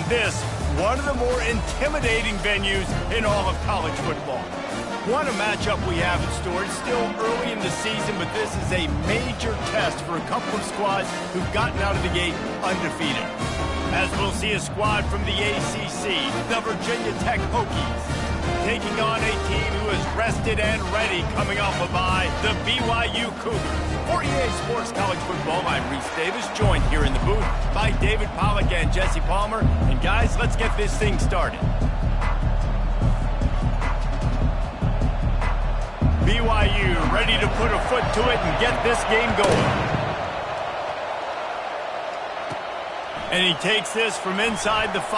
this one of the more intimidating venues in all of college football. What a matchup we have in store. It's still early in the season, but this is a major test for a couple of squads who've gotten out of the gate undefeated. As we'll see a squad from the ACC, the Virginia Tech Hokies, taking on a team who is rested and ready coming off a bye, the BYU Cougars. For EA Sports College Football, I'm Reese Davis, joined here in the booth by David Pollack and Jesse Palmer. And guys, let's get this thing started. BYU ready to put a foot to it and get this game going. And he takes this from inside the 5.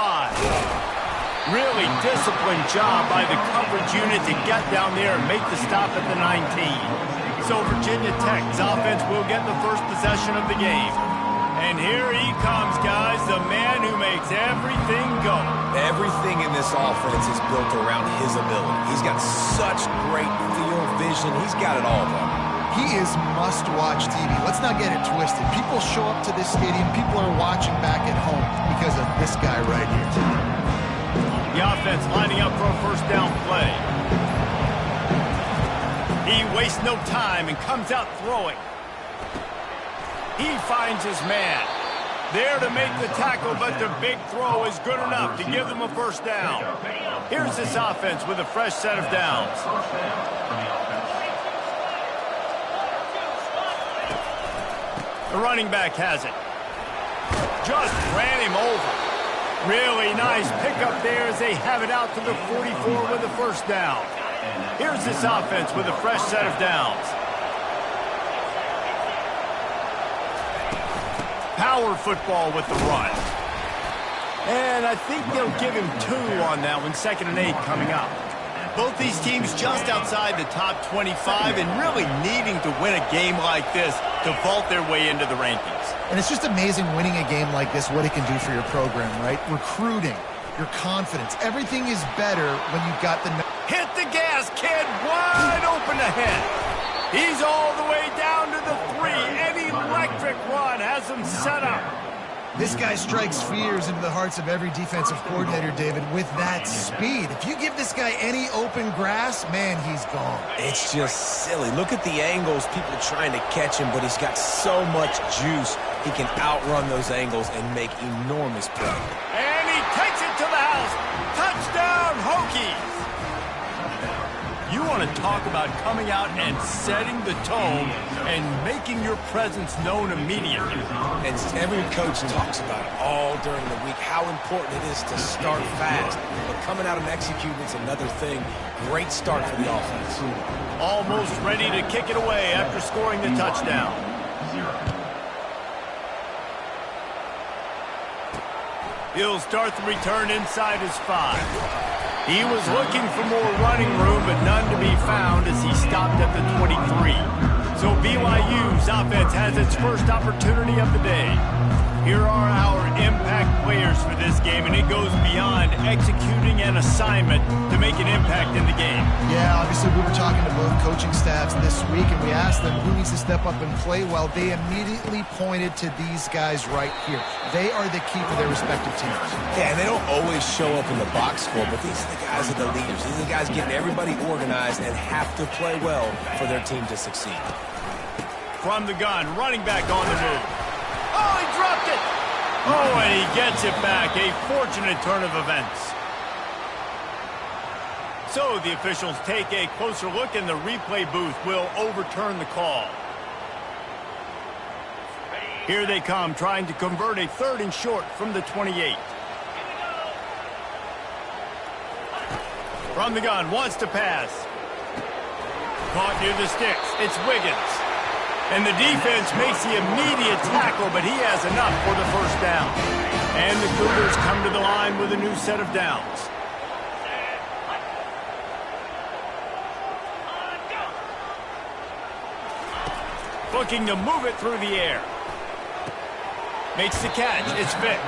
Really disciplined job by the coverage unit to get down there and make the stop at the 19. So Virginia Tech's offense will get the first possession of the game. And here he comes, guys, the man who makes everything go. Everything in this offense is built around his ability. He's got such great field vision. He's got it all, though. He is must-watch TV. Let's not get it twisted. People show up to this stadium. People are watching back at home because of this guy right here. The offense lining up for a first down play. He wastes no time and comes out throwing. He finds his man. There to make the tackle, but the big throw is good enough to give them a first down. Here's this offense with a fresh set of downs. The running back has it. Just ran him over. Really nice pickup there as they have it out to the 44 with a first down. Here's this offense with a fresh set of downs. Power football with the run. And I think they'll give him 2 on that one, 2nd and 8 coming up. Both these teams just outside the top 25 and really needing to win a game like this to vault their way into the rankings. And it's just amazing winning a game like this, what it can do for your program, right? Recruiting, your confidence, everything is better when you've got the... Hit the gas, kid, wide open ahead. He's all the way down to the 3. An electric run has him set up. This guy strikes fears into the hearts of every defensive coordinator, David, with that speed. If you give this guy any open grass, man, he's gone. It's just silly. Look at the angles, people trying to catch him, but he's got so much juice. He can outrun those angles and make enormous plays. And he takes it to the house. Touchdown, Hokies. You want to talk about coming out and setting the tone and making your presence known immediately. And every coach talks about it all during the week, how important it is to start fast. But coming out and executing is another thing. Great start for the offense. Almost ready to kick it away after scoring the touchdown. He'll start the return inside his 5. He was looking for more running room, but none to be found as he stopped at the 23. So BYU's offense has its first opportunity of the day. Here are our impact players for this game, and it goes beyond executing an assignment to make an impact in the game. Yeah, obviously we were talking to both coaching staffs this week, and we asked them who needs to step up and play well. They immediately pointed to these guys right here. They are the key to their respective teams. Yeah, and they don't always show up in the box score, but these are the guys that are the leaders. These are the guys getting everybody organized and have to play well for their team to succeed. From the gun, running back on the move. Oh, he dropped it! Oh, and he gets it back. A fortunate turn of events. So the officials take a closer look, and the replay booth will overturn the call. Here they come, trying to convert a 3rd and short from the 28. From the gun, wants to pass. Caught near the sticks. It's Wiggins. And the defense makes the immediate tackle, but he has enough for the first down. And the Cougars come to the line with a new set of downs. Looking to move it through the air. Makes the catch. It's Vick.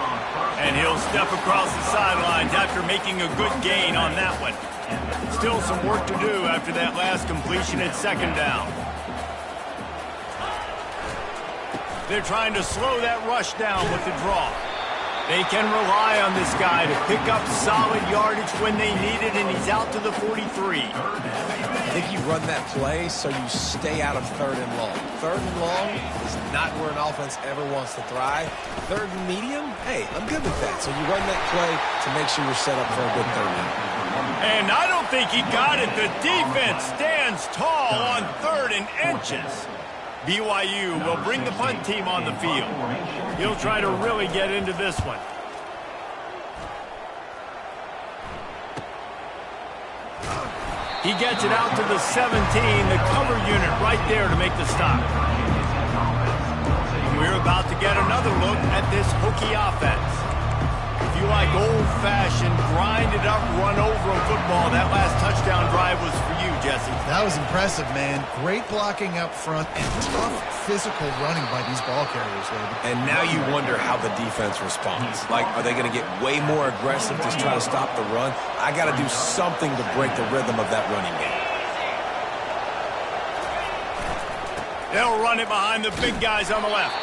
And he'll step across the sidelines after making a good gain on that one. Still some work to do after that last completion at 2nd down. They're trying to slow that rush down with the draw. They can rely on this guy to pick up solid yardage when they need it, and he's out to the 43. I think you run that play so you stay out of 3rd and long. 3rd and long is not where an offense ever wants to thrive. 3rd and medium, hey, I'm good with that. So you run that play to make sure you're set up for a good 3rd down. And I don't think he got it. The defense stands tall on 3rd and inches. BYU will bring the punt team on the field. He'll try to really get into this one. He gets it out to the 17, the cover unit right there to make the stop. And we're about to get another look at this Hokie offense. If you like old-fashioned, grind-it-up, run-over football, that last touchdown drive was for you, Jesse. That was impressive, man. Great blocking up front and tough physical running by these ball carriers, David. And now you wonder how the defense responds. Like, are they going to get way more aggressive to try to stop the run? I got to do something to break the rhythm of that running game. They'll run it behind the big guys on the left.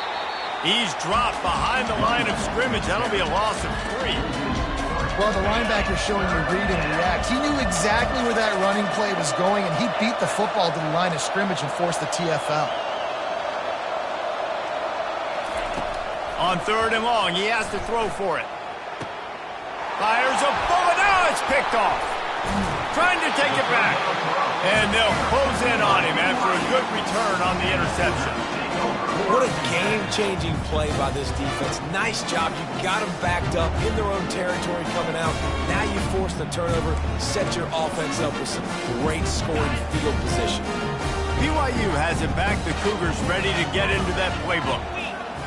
He's dropped behind the line of scrimmage. That'll be a loss of 3. Well, the linebacker's showing you read and react. He knew exactly where that running play was going, and he beat the football to the line of scrimmage and forced the TFL. On 3rd and long, he has to throw for it. Fires a bullet. Now it's picked off. Trying to take it back. And they'll close in on him after a good return on the interception. What a game-changing play by this defense. Nice job. You got them backed up in their own territory coming out. Now you force the turnover, set your offense up with some great scoring field position. BYU has it back. The Cougars ready to get into that playbook.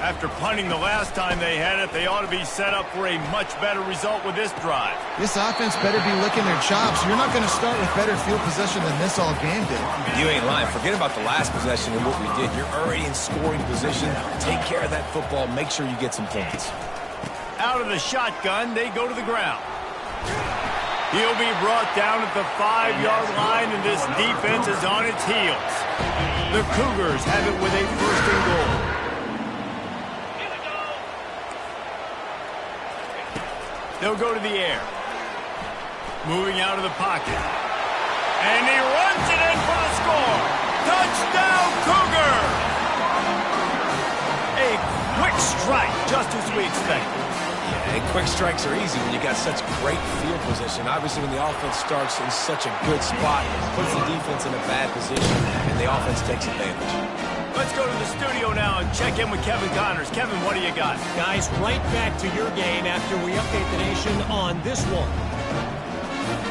After punting the last time they had it, they ought to be set up for a much better result with this drive. This offense better be licking their chops. You're not going to start with better field position than this all game did. You ain't lying. Forget about the last possession and what we did. You're already in scoring position. Take care of that football. Make sure you get some points. Out of the shotgun, they go to the ground. He'll be brought down at the 5-yard line, and this defense is on its heels. The Cougars have it with a 1st and goal. They'll go to the air. Moving out of the pocket. And he runs it in for the score. Touchdown, Cougar! A quick strike, just as we expected. Yeah, and quick strikes are easy when you got such great field position. Obviously, when the offense starts in such a good spot, it puts the defense in a bad position, and the offense takes advantage. Let's go to the studio now and check in with Kevin Connors. Kevin, what do you got? Guys, right back to your game after we update the nation on this one.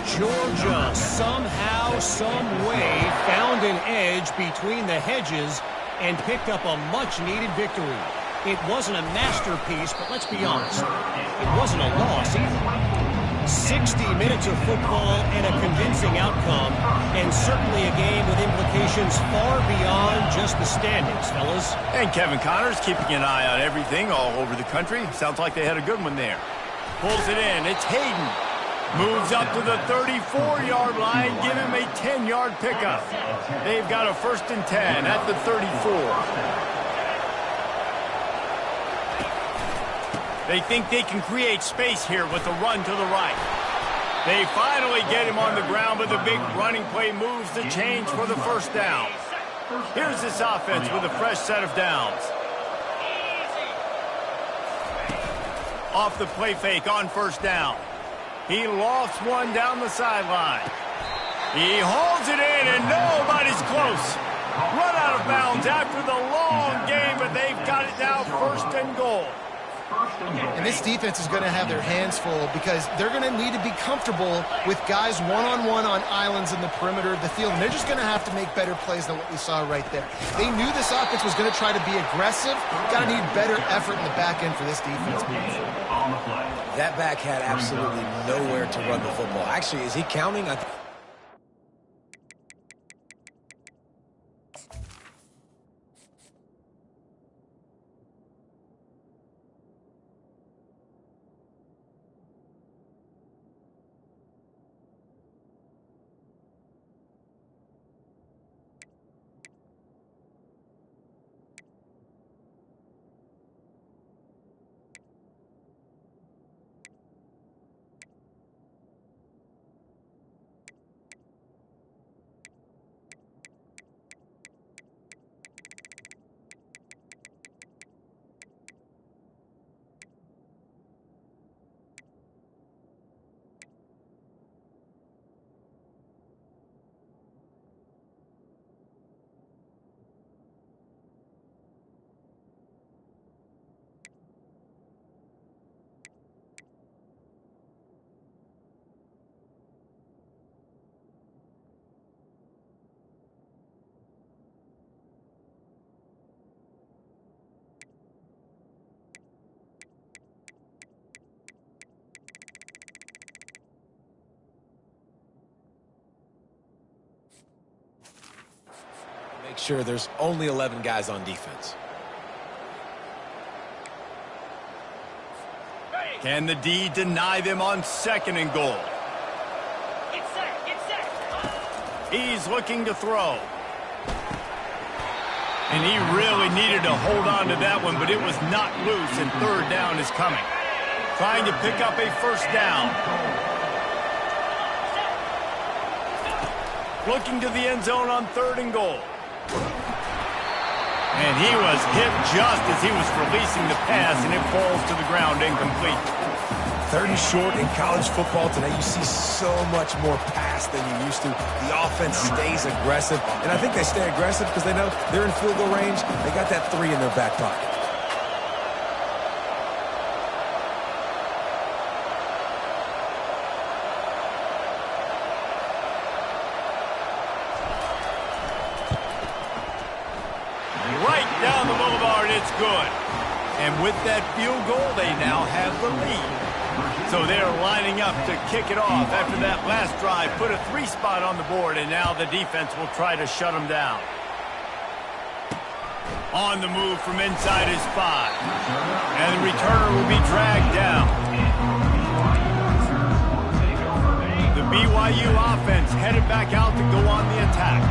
Georgia somehow, some way found an edge between the hedges and picked up a much-needed victory. It wasn't a masterpiece, but let's be honest, it wasn't a loss either. 60 minutes of football and a convincing outcome, and certainly a game with implications far beyond just the standings, fellas. And Kevin Connors keeping an eye on everything all over the country. Sounds like they had a good one there. Pulls it in. It's Hayden. Moves up to the 34-yard line. Give him a 10-yard pickup. They've got a 1st and 10 at the 34. They think they can create space here with the run to the right. They finally get him on the ground, but the big running play moves the change for the 1st down. Here's this offense with a fresh set of downs. Off the play fake on 1st down. He lofts one down the sideline. He holds it in, and nobody's close. Run out of bounds after the long game, but they've got it now 1st and goal. And this defense is going to have their hands full because they're going to need to be comfortable with guys one-on-one on islands in the perimeter of the field. And they're just going to have to make better plays than what we saw right there. They knew this offense was going to try to be aggressive. Got to need better effort in the back end for this defense. That back had absolutely nowhere to run the football. Actually, is he counting? sure there's only 11 guys on defense. Can the D deny them on 2nd and goal? Get set, get set. He's looking to throw. And he really needed to hold on to that one, but it was not loose, and 3rd down is coming. Trying to pick up a 1st down. Looking to the end zone on 3rd and goal. And he was hit just as he was releasing the pass, and it falls to the ground incomplete. 3rd and short in college football today, you see so much more pass than you used to. The offense stays aggressive, and I think they stay aggressive because they know they're in field goal range. They got that 3 in their back pocket. Right down the boulevard, it's good. And with that field goal, they now have the lead. So they're lining up to kick it off after that last drive. Put a 3 spot on the board, and now the defense will try to shut them down. On the move from inside his 5. And the returner will be dragged down. The BYU offense headed back out to go on the attack.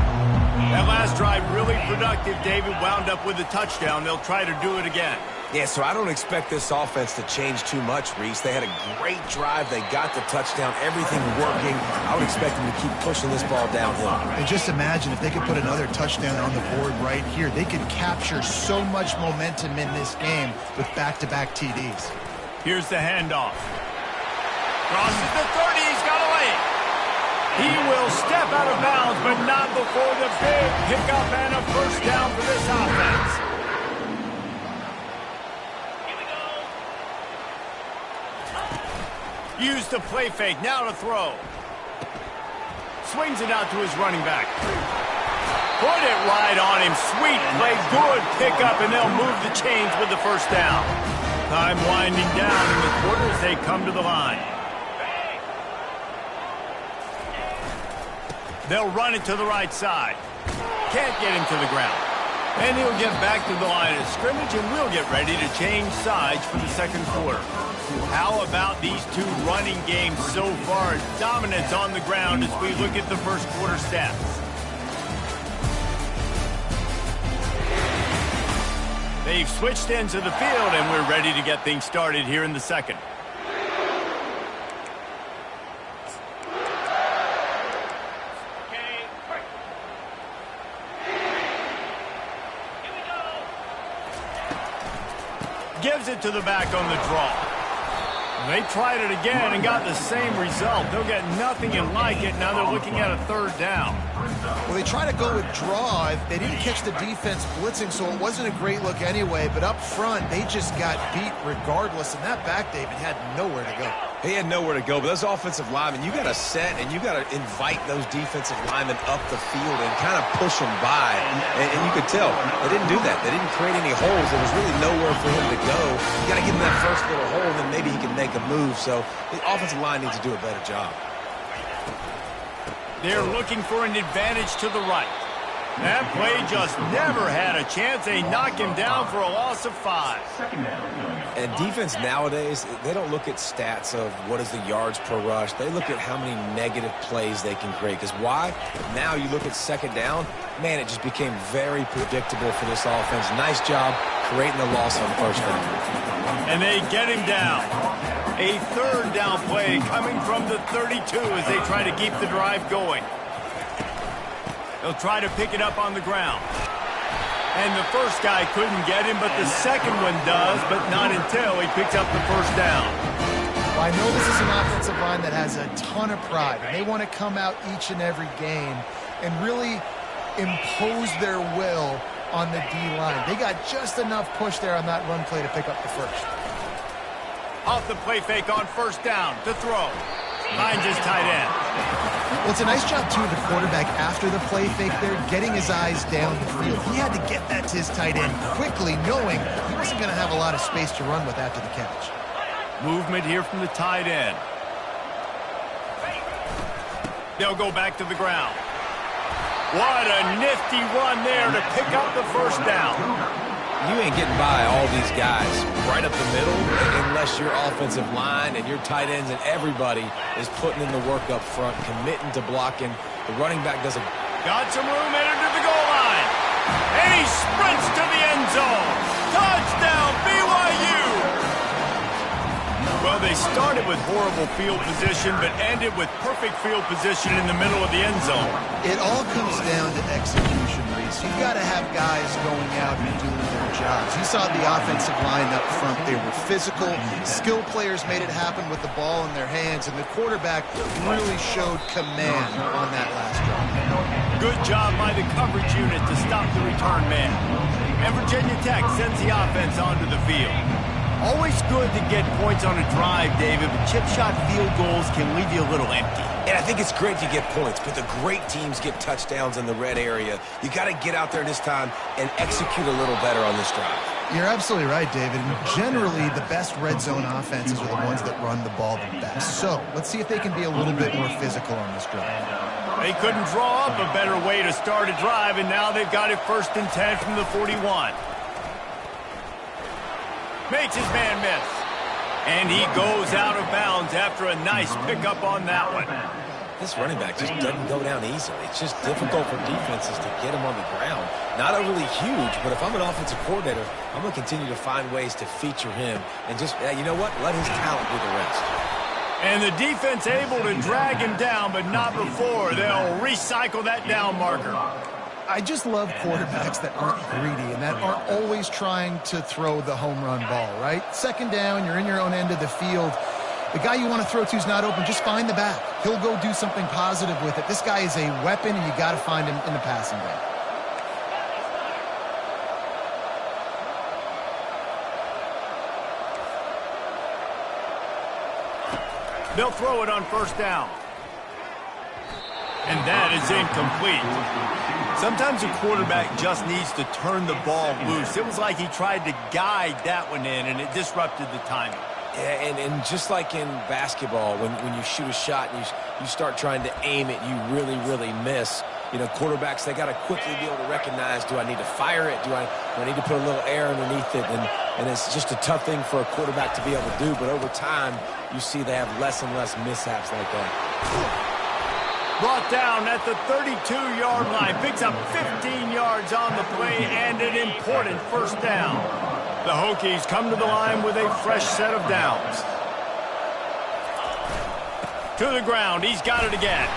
That last drive really productive. David wound up with a touchdown. They'll try to do it again. Yeah, so I don't expect this offense to change too much, Reese. They had a great drive. They got the touchdown. Everything working. I would expect them to keep pushing this ball downhill. And just imagine if they could put another touchdown on the board right here. They could capture so much momentum in this game with back-to-back TDs. Here's the handoff. Crosses the 30. He's got a lane. He will step out of bounds, but not before the big pickup and a 1st down for this offense. Here we go. Use the play fake, now to throw. Swings it out to his running back. Put it right on him. Sweet play, good pickup, and they'll move the chains with the 1st down. Time winding down in the quarter as they come to the line. They'll run it to the right side. Can't get him to the ground. And he'll get back to the line of scrimmage, and we'll get ready to change sides for the 2nd quarter. How about these 2 running games so far? Dominance on the ground as we look at the 1st quarter stats. They've switched ends of the field, and we're ready to get things started here in the 2nd. Gives it to the back on the draw. They tried it again and got the same result. They'll get nothing and like it. Now they're looking at a 3rd down. Well, they try to go with draw. They didn't catch the defense blitzing, so it wasn't a great look anyway. But up front, they just got beat regardless. And that back, David, had nowhere to go. He had nowhere to go, but those offensive linemen, you got to set and you got to invite those defensive linemen up the field and kind of push them by. And you could tell they didn't do that. They didn't create any holes. There was really nowhere for him to go. You got to give him that first little hole, and then maybe he can make a move. So the offensive line needs to do a better job. They're looking for an advantage to the right. That play just never had a chance. They knock him down for a loss of 5. And defense nowadays, they don't look at stats of what is the yards per rush. They look at how many negative plays they can create. Because why? Now you look at 2nd down, man, it just became very predictable for this offense. Nice job creating the loss on 1st down. And they get him down. A 3rd down play coming from the 32 as they try to keep the drive going. They'll try to pick it up on the ground. And the first guy couldn't get him, but the second one does, but not until he picks up the 1st down. Well, I know this is an offensive line that has a ton of pride, and they want to come out each and every game and really impose their will on the D-line. They got just enough push there on that run play to pick up the 1st. Off the play fake on 1st down to throw. Finds his tight end. Well, it's a nice job, too, of the quarterback after the play fake there, getting his eyes down the field. He had to get that to his tight end quickly, knowing he wasn't going to have a lot of space to run with after the catch. Movement here from the tight end. They'll go back to the ground. What a nifty run there to pick up the first down. You ain't getting by all these guys right up the middle unless your offensive line and your tight ends and everybody is putting in the work up front, committing to blocking. The running back doesn't. Got some room, entered to the goal line. And he sprints to the end zone. Touchdown, BYU. Well, they started with horrible field position, but ended with perfect field position in the middle of the end zone. It all comes down to execution, Reese. You've got to have guys going out and doing their jobs. You saw the offensive line up front. They were physical. Skill players made it happen with the ball in their hands, and the quarterback really showed command on that last drive. Good job by the coverage unit to stop the return man. And Virginia Tech sends the offense onto the field. Always good to get points on a drive, David, but chip shot field goals can leave you a little empty. And I think it's great to get points, but the great teams get touchdowns in the red area. You got to get out there this time and execute a little better on this drive. You're absolutely right, David. And generally, the best red zone offenses are the ones that run the ball the best. So let's see if they can be a little bit more physical on this drive. They couldn't draw up a better way to start a drive, and now they've got it 1st and 10 from the 41. Makes his man miss. And he goes out of bounds after a nice pickup on that one. This running back just doesn't go down easily. It's just difficult for defenses to get him on the ground. Not overly huge, but if I'm an offensive coordinator, I'm going to continue to find ways to feature him and just, you know what, let his talent do the rest. And the defense able to drag him down, but not before. They'll recycle that down marker. I just love quarterbacks that aren't greedy and that aren't always trying to throw the home run ball, right? 2nd down, you're in your own end of the field. The guy you want to throw to is not open. Just find the back. He'll go do something positive with it. This guy is a weapon, and you got to find him in the passing game. They'll throw it on 1st down. And that is incomplete. Sometimes a quarterback just needs to turn the ball loose. It was like he tried to guide that one in, and it disrupted the timing. Yeah, and just like in basketball, when you shoot a shot and you start trying to aim it, you really, really miss. You know, quarterbacks, they got to quickly be able to recognize, do I need to fire it? Do I need to put a little air underneath it? And it's just a tough thing for a quarterback to be able to do. But over time, you see they have less and less mishaps like that. Brought down at the 32-yard line. Picks up 15 yards on the play and an important 1st down. The Hokies come to the line with a fresh set of downs. To the ground. He's got it again.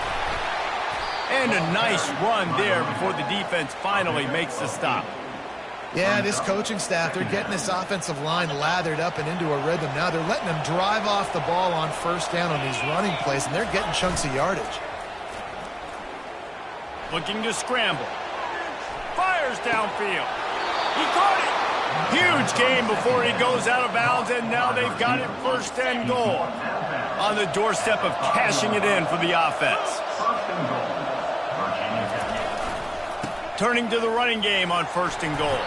And a nice run there before the defense finally makes the stop. Yeah, this coaching staff, they're getting this offensive line lathered up and into a rhythm. Now they're letting them drive off the ball on 1st down on these running plays, and they're getting chunks of yardage. Looking to scramble. Fires downfield. He caught it. Huge gain before he goes out of bounds, and now they've got it 1st and goal. On the doorstep of cashing it in for the offense. Turning to the running game on 1st and goal.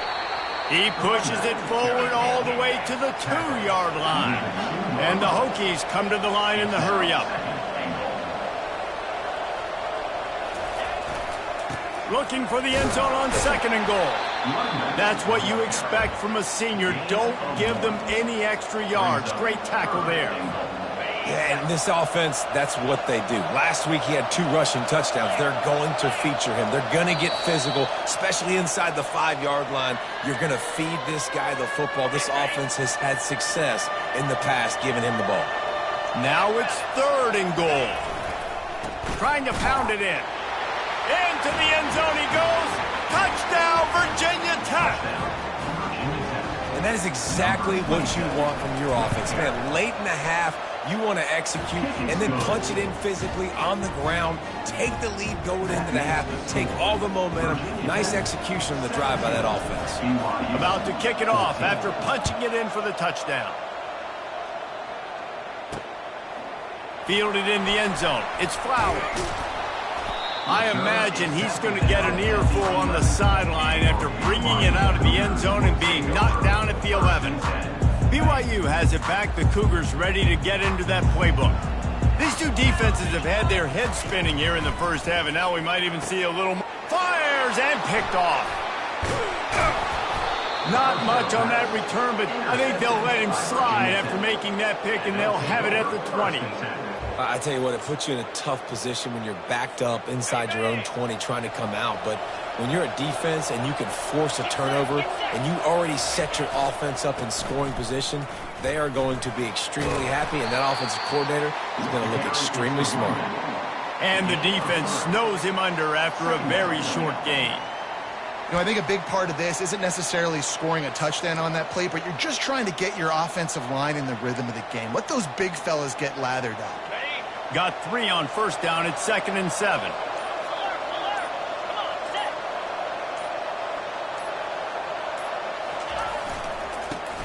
He pushes it forward all the way to the 2-yard line. And the Hokies come to the line in the hurry-up. Looking for the end zone on 2nd and goal. That's what you expect from a senior. Don't give them any extra yards. Great tackle there. Yeah, and this offense, that's what they do. Last week he had 2 rushing touchdowns. They're going to feature him. They're going to get physical, especially inside the 5-yard line. You're going to feed this guy the football. This offense has had success in the past giving him the ball. Now it's 3rd and goal. Trying to pound it in. Into the end zone he goes. Touchdown, Virginia Tech. And that is exactly what you want from your offense. Man, late in the half, you want to execute and then punch it in physically on the ground. Take the lead going into the half. Take all the momentum. Nice execution on the drive by that offense. About to kick it off after punching it in for the touchdown. Fielded in the end zone. It's Flowers. I imagine he's going to get an earful on the sideline after bringing it out of the end zone and being knocked down at the 11. BYU has it back. The Cougars ready to get into that playbook. These two defenses have had their heads spinning here in the 1st half, and now we might even see a little more. Fires and picked off. Not much on that return, but I think they'll let him slide after making that pick, and they'll have it at the 20. I tell you what, it puts you in a tough position when you're backed up inside your own 20 trying to come out. But when you're a defense and you can force a turnover and you already set your offense up in scoring position, they are going to be extremely happy, and that offensive coordinator is going to look extremely smart. And the defense snows him under after a very short game. You know, I think a big part of this isn't necessarily scoring a touchdown on that play, but you're just trying to get your offensive line in the rhythm of the game. Let those big fellas get lathered up. Got 3 on first down. It's 2nd and 7.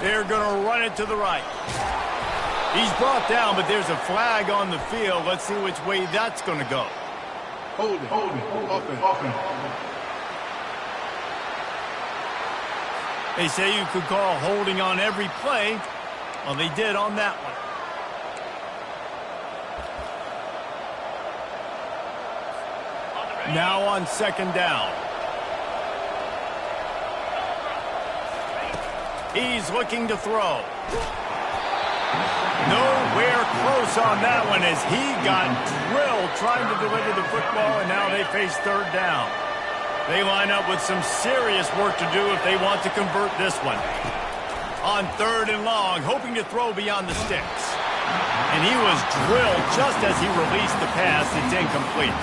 They're going to run it to the right. He's brought down, but there's a flag on the field. Let's see which way that's going to go. Hold it. Offense. They say you could call holding on every play. Well, they did on that one. Now on 2nd down. He's looking to throw. Nowhere close on that one as he got drilled trying to deliver the football, and now they face 3rd down. They line up with some serious work to do if they want to convert this one. On 3rd and long, hoping to throw beyond the sticks. And he was drilled just as he released the pass. It's incomplete.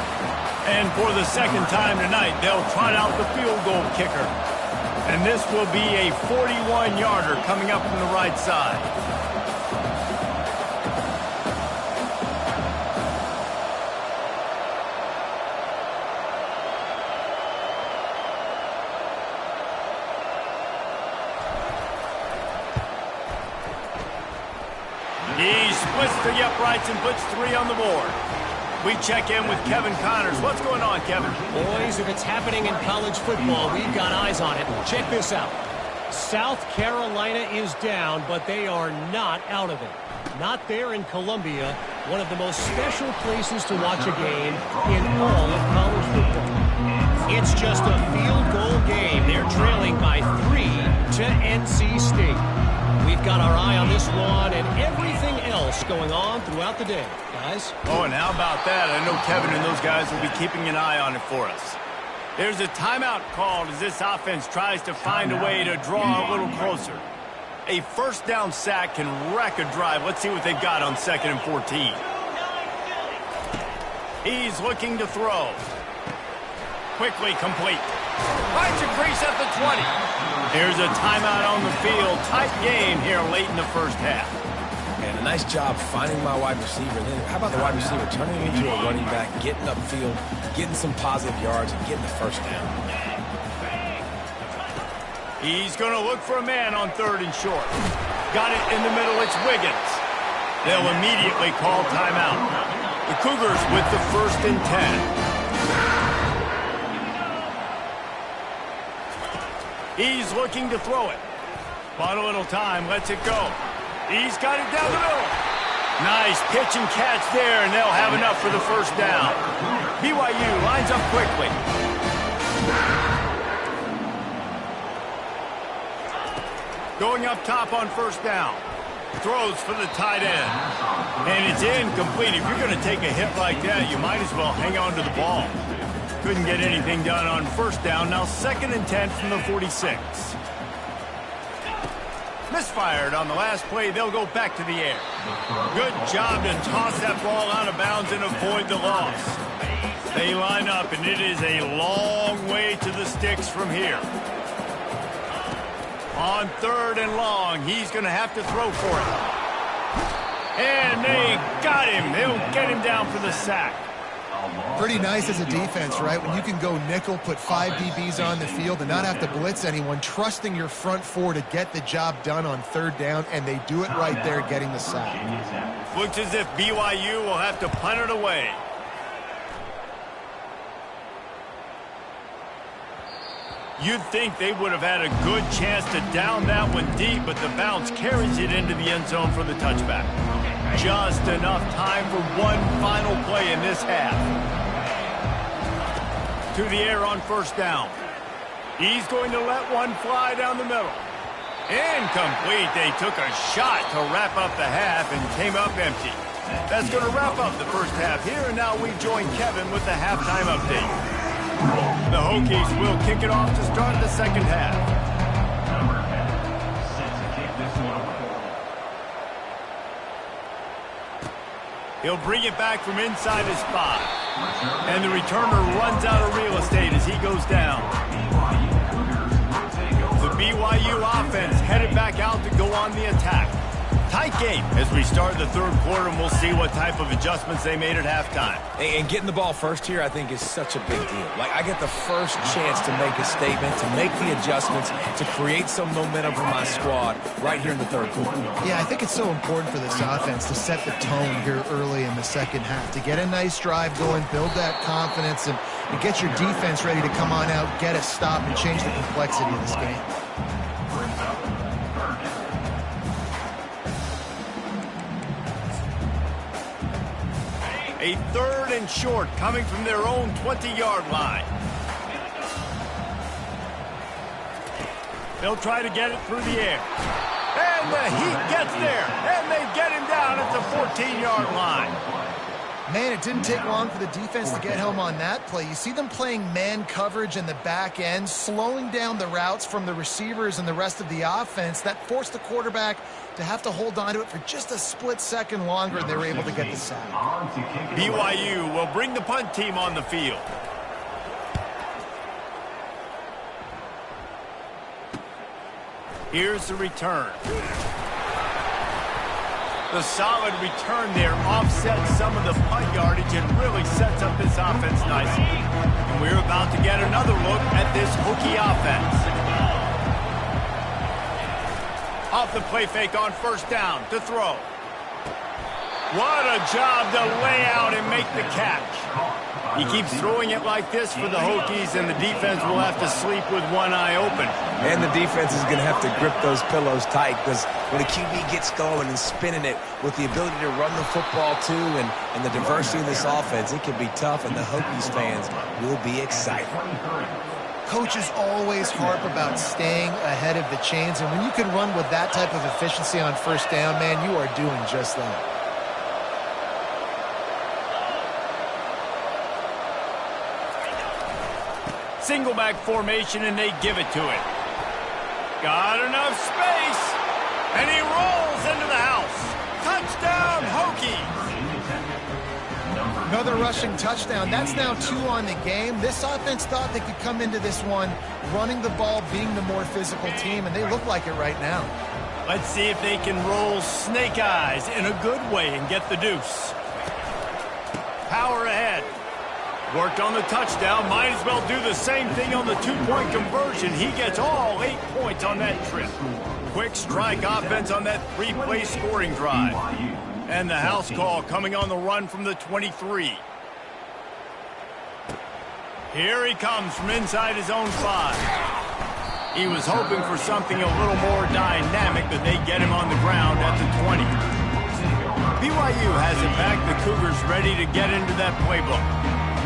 And for the 2nd time tonight, they'll trot out the field goal kicker. And this will be a 41-yarder coming up from the right side. He splits the uprights and puts 3 on the board. We check in with Kevin Connors. What's going on, Kevin? Boys, if it's happening in college football, we've got eyes on it. Check this out. South Carolina is down, but they are not out of it. Not there in Columbia, one of the most special places to watch a game in all of college football. It's just a field goal game. They're trailing by 3 to NC State. We've got our eye on this one and everything else going on throughout the day, guys. Oh, and how about that? I know Kevin and those guys will be keeping an eye on it for us. There's a timeout called as this offense tries to find a way to draw a little closer. A 1st down sack can wreck a drive. Let's see what they've got on 2nd and 14. He's looking to throw. Quickly complete. Finds a crease at the 20. Here's a timeout on the field. Tight game here late in the 1st half. And a nice job finding my wide receiver. And then how about the wide receiver turning into a running back, getting upfield, getting some positive yards, and getting the 1st down. He's going to look for a man on 3rd and short. Got it in the middle. It's Wiggins. They'll immediately call timeout. The Cougars with the 1st and 10. He's looking to throw it. Bought a little time, lets it go. He's got it down the middle. Nice pitch and catch there, and they'll have enough for the 1st down. BYU lines up quickly. Going up top on 1st down. Throws for the tight end. And it's incomplete. If you're going to take a hit like that, you might as well hang on to the ball. Couldn't get anything done on 1st down. Now 2nd and 10 from the 46. Misfired on the last play. They'll go back to the air. Good job to toss that ball out of bounds and avoid the loss. They line up, and it is a long way to the sticks from here. On 3rd and long, he's going to have to throw for it. And they got him. They'll get him down for the sack. Pretty nice as a defense, right? When you can go nickel, put 5 DBs on the field and not have to blitz anyone, trusting your front 4 to get the job done on 3rd down, and they do it right there, getting the sack. Looks as if BYU will have to punt it away. You'd think they would have had a good chance to down that one deep, but the bounce carries it into the end zone for the touchback. Just enough time for one final play in this half. to the air on first down. He's going to let one fly down the middle. Incomplete. They took a shot to wrap up the half and came up empty. That's going to wrap up the first half here, and now we join Kevin with the halftime update. The Hokies will kick it off to start the second half. He'll bring it back from inside his spot. And the returner runs out of real estate as he goes down. The BYU offense headed back out to go on the attack. Tight game as we start the third quarter, and we'll see what type of adjustments they made at halftime. And getting the ball first here, I think, is such a big deal. Like, I get the first chance to make a statement, to make the adjustments, to create some momentum for my squad right here in the third quarter. Yeah, I think it's so important for this offense to set the tone here early in the second half, to get a nice drive going, build that confidence, and get your defense ready to come on out, get a stop, and change the complexity of this game. A third and short coming from their own 20-yard line. They'll try to get it through the air. And the Heat gets there. And they get him down at the 14-yard line. Man, it didn't take long for the defense to get home on that play. You see them playing man coverage in the back end, slowing down the routes from the receivers and the rest of the offense. That forced the quarterback to have to hold on to it for just a split second longer, and they were able to get the sack. BYU will bring the punt team on the field. Here's the return. The solid return there offsets some of the punt yardage and really sets up this offense nicely. And we're about to get another look at this Hokie offense. Off the play fake on first down to throw. What a job to lay out and make the catch. He keeps throwing it like this for the Hokies, and the defense will have to sleep with one eye open. And the defense is going to have to grip those pillows tight, because when a QB gets going and spinning it with the ability to run the football too and the diversity of this offense, it can be tough, and the Hokies fans will be excited. Coaches always harp about staying ahead of the chains, and when you can run with that type of efficiency on first down, man, you are doing just that. Single back formation, and they give it to it. Got enough space, and he rolls into the house. Touchdown, Hokies! Another rushing touchdown. That's now 2 on the game. This offense thought they could come into this one running the ball, being the more physical team, and they look like it right now. Let's see if they can roll snake eyes in a good way and get the deuce. Power ahead. Worked on the touchdown. Might as well do the same thing on the 2-point conversion. He gets all 8 points on that trip. Quick strike offense on that 3-play scoring drive. And the house call coming on the run from the 23. Here he comes from inside his own 5. He was hoping for something a little more dynamic, but they get him on the ground at the 20. BYU has it back. The Cougars ready to get into that playbook.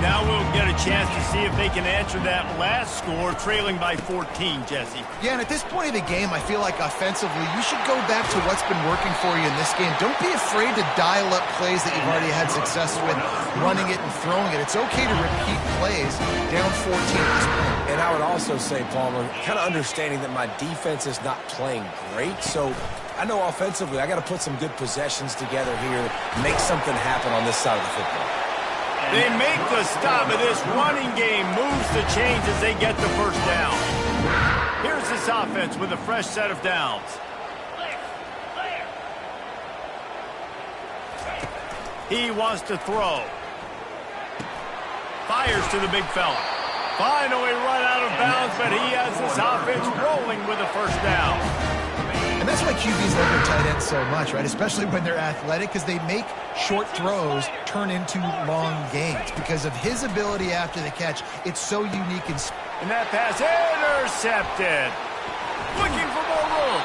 Now we'll get a chance to see if they can answer that last score, trailing by 14, Jesse. Yeah, and at this point of the game, I feel like offensively, you should go back to what's been working for you in this game. Don't be afraid to dial up plays that you've already had success with, running it and throwing it. It's okay to repeat plays down 14 at this point. And I would also say, Palmer, kind of understanding that my defense is not playing great, so I know offensively I got to put some good possessions together here, make something happen on this side of the football. They make the stop, and this running game moves the chains as they get the first down. Here's this offense with a fresh set of downs. He wants to throw. Fires to the big fella. Finally run out of bounds, but he has this offense rolling with a first down. And that's why QBs love their tight ends so much, right? Especially when they're athletic, because they make short throws turn into long gains. Because of his ability after the catch, it's so unique. And that pass intercepted. Looking for more room.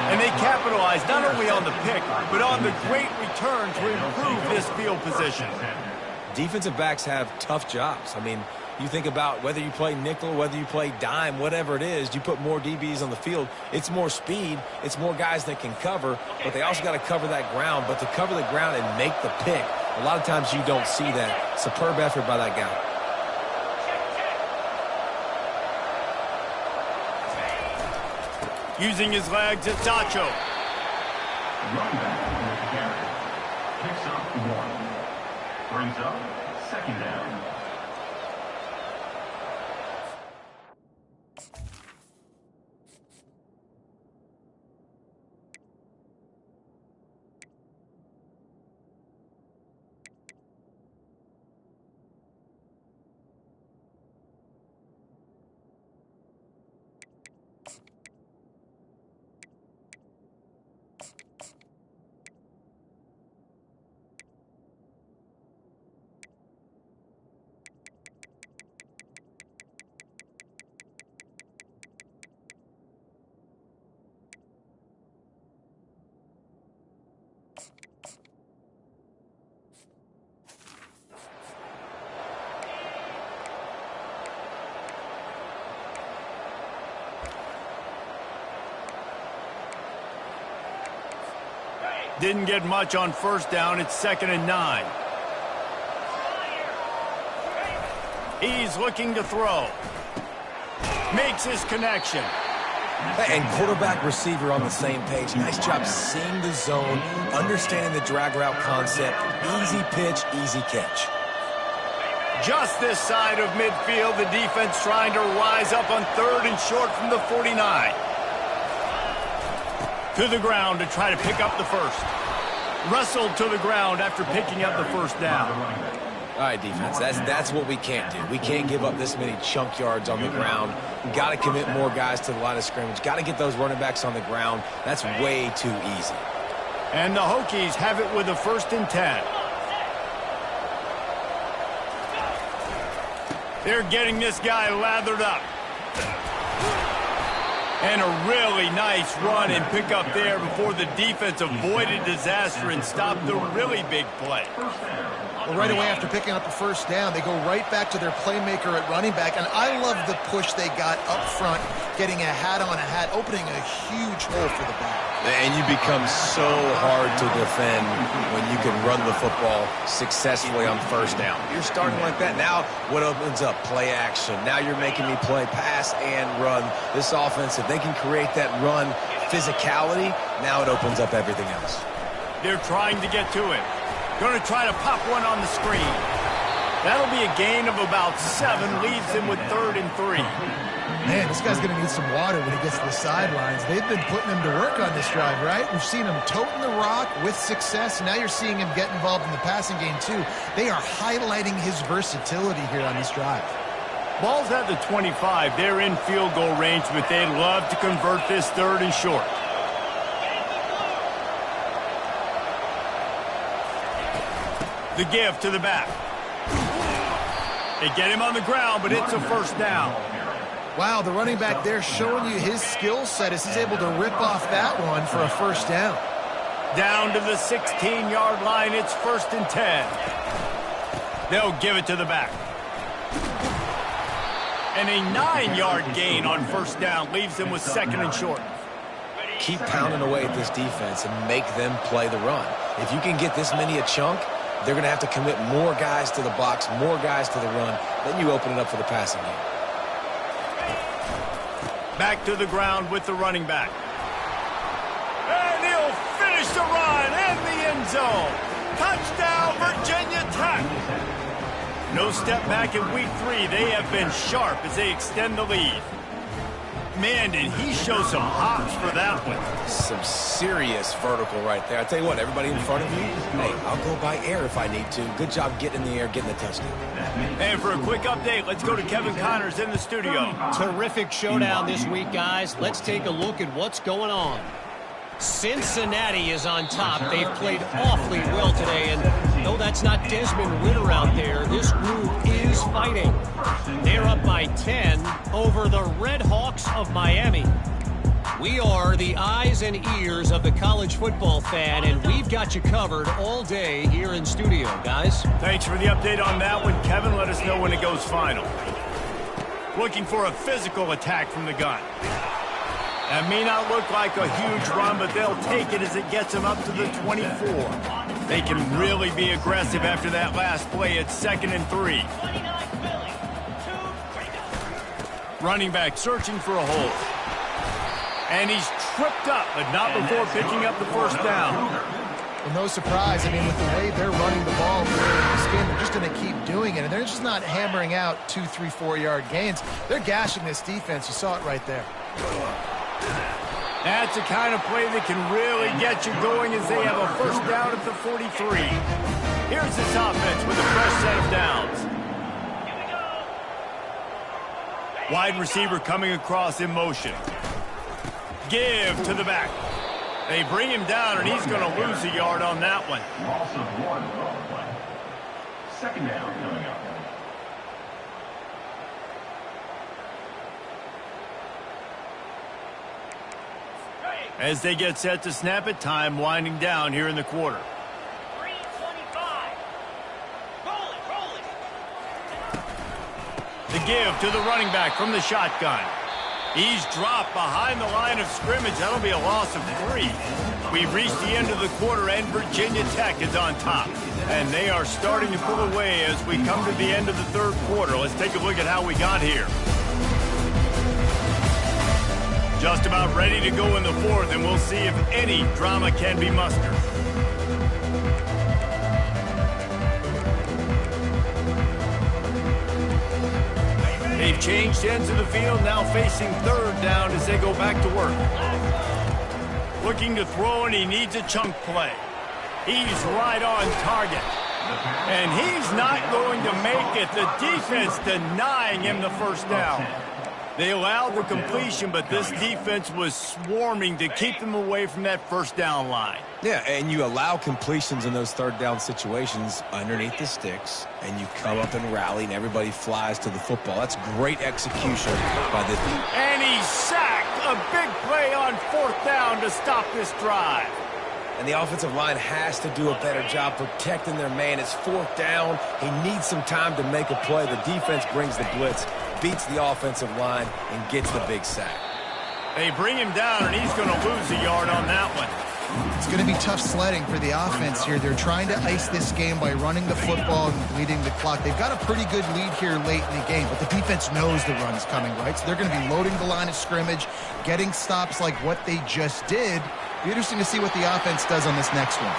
And they capitalize not only on the pick, but on the great return to improve this field position. Defensive backs have tough jobs. I mean, you think about whether you play nickel, whether you play dime, whatever it is, you put more DBs on the field. It's more speed. It's more guys that can cover, but they also got to cover that ground. But to cover the ground and make the pick, a lot of times you don't see that. Superb effort by that guy. Using his legs, it's Acho. Running back, Garrett. Picks up 1. Brings up 2nd down. Didn't get much on first down. It's 2nd and 9. He's looking to throw. Makes his connection. And quarterback receiver on the same page. Nice job seeing the zone, understanding the drag route concept. Easy pitch, easy catch. Just this side of midfield, the defense trying to rise up on 3rd and short from the 49. To the ground to try to pick up the first. Wrestled to the ground after picking up the first down. All right, defense, that's what we can't do. We can't give up this many chunk yards on the ground. We got to commit more guys to the line of scrimmage. Got to get those running backs on the ground. That's way too easy. And the Hokies have it with a 1st and 10. They're getting this guy lathered up. And a really nice run and pick up there before the defense avoided disaster and stopped the really big play. Well, right away after picking up a first down, they go right back to their playmaker at running back. And I love the push they got up front, getting a hat on a hat, opening a huge hole for the back. And you become so hard to defend when you can run the football successfully on first down. You're starting like that. Now what opens up? Play action. Now you're making me play pass and run. This offense, if they can create that run physicality, now it opens up everything else. They're trying to get to it. Going to try to pop one on the screen. That'll be a gain of about 7, leaves him with 3rd and 3. Man, this guy's going to need some water when he gets to the sidelines. They've been putting him to work on this drive, right? We've seen him toting the rock with success, and now you're seeing him get involved in the passing game, too. They are highlighting his versatility here on this drive. Ball's at the 25. They're in field goal range, but they'd love to convert this 3rd and short. The give to the back. They get him on the ground, but it's a first down. Wow, the running back there showing you his skill set as he's able to rip off that one for a first down. Down to the 16-yard line, it's 1st and 10. They'll give it to the back. And a 9-yard gain on first down leaves them with 2nd and short. Keep pounding away at this defense and make them play the run. If you can get this many a chunk, they're going to have to commit more guys to the box, more guys to the run. Then you open it up for the passing game. Back to the ground with the running back. And he'll finish the run in the end zone. Touchdown, Virginia Tech. No step back in week 3. They have been sharp as they extend the lead. Man, did he show some hops for that one. Some serious vertical right there. I tell you what, everybody in front of you, hey, I'll go by air if I need to. Good job getting in the air, getting the touchdown. And for a quick update, let's go to Kevin Connors in the studio. Terrific showdown this week, guys. Let's take a look at what's going on. Cincinnati is on top. They've played awfully well today, and no, that's not Desmond Ridder out there. This group is fighting. They're up by 10 over the Red Hawks of Miami. We are the eyes and ears of the college football fan, and we've got you covered all day here in studio, guys. Thanks for the update on that one, Kevin. Let us know when it goes final. Looking for a physical attack from the gun. That may not look like a huge run, but they'll take it as it gets them up to the 24. They can really be aggressive after that last play. It's 2nd and 3. Running back searching for a hole. And he's tripped up, but not before picking up the first down. Well, no surprise. I mean, with the way they're running the ball in this game, they're just going to keep doing it. And they're just not hammering out 2, 3, 4-yard gains. They're gashing this defense. You saw it right there. That's the kind of play that can really get you going as they have a first down at the 43. Here's this offense with a fresh set of downs. Wide receiver coming across in motion. Give to the back. They bring him down, and he's going to lose a yard on that one. Loss of 1 on the play. 2nd down coming up. As they get set to snap it, time winding down here in the quarter. 3:25. Roll it. The give to the running back from the shotgun. He's dropped behind the line of scrimmage. That'll be a loss of 3. We've reached the end of the quarter, and Virginia Tech is on top. And they are starting to pull away as we come to the end of the 3rd quarter. Let's take a look at how we got here. Just about ready to go in the 4th, and we'll see if any drama can be mustered. They've changed ends of the field, now facing 3rd down as they go back to work. Looking to throw, and he needs a chunk play. He's right on target. And he's not going to make it. The defense denying him the first down. They allowed the completion, but this defense was swarming to keep them away from that first down line. Yeah, and you allow completions in those 3rd down situations underneath the sticks, and you come up and rally, and everybody flies to the football. That's great execution by this team. And he's sacked. A big play on 4th down to stop this drive. And the offensive line has to do a better job protecting their man. It's 4th down. He needs some time to make a play. The defense brings the blitz, beats the offensive line, and gets the big sack. They bring him down, and he's going to lose a yard on that one. It's going to be tough sledding for the offense here. They're trying to ice this game by running the football and bleeding the clock. They've got a pretty good lead here late in the game, but the defense knows the run's coming, right? So they're going to be loading the line of scrimmage, getting stops like what they just did. Be interesting to see what the offense does on this next one.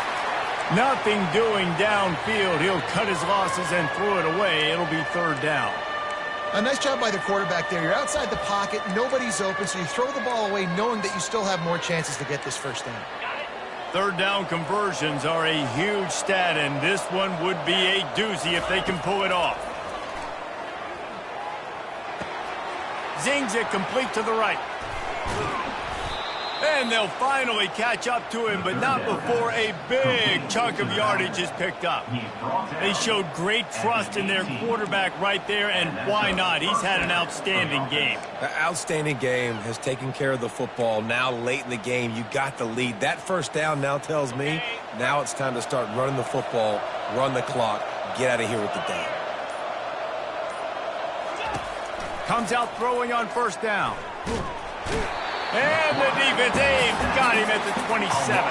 Nothing doing downfield. He'll cut his losses and throw it away. It'll be 3rd down. A nice job by the quarterback there. You're outside the pocket. Nobody's open, so you throw the ball away knowing that you still have more chances to get this first down. 3rd down conversions are a huge stat, and this one would be a doozy if they can pull it off. Zings it complete to the right. And they'll finally catch up to him, but not before a big chunk of yardage is picked up. They showed great trust in their quarterback right there, and why not? He's had an outstanding game. An outstanding game, has taken care of the football. Now late in the game, you got the lead. That first down now tells me now it's time to start running the football, run the clock, get out of here with the day. Comes out throwing on 1st down. And the defense, they've got him at the 27.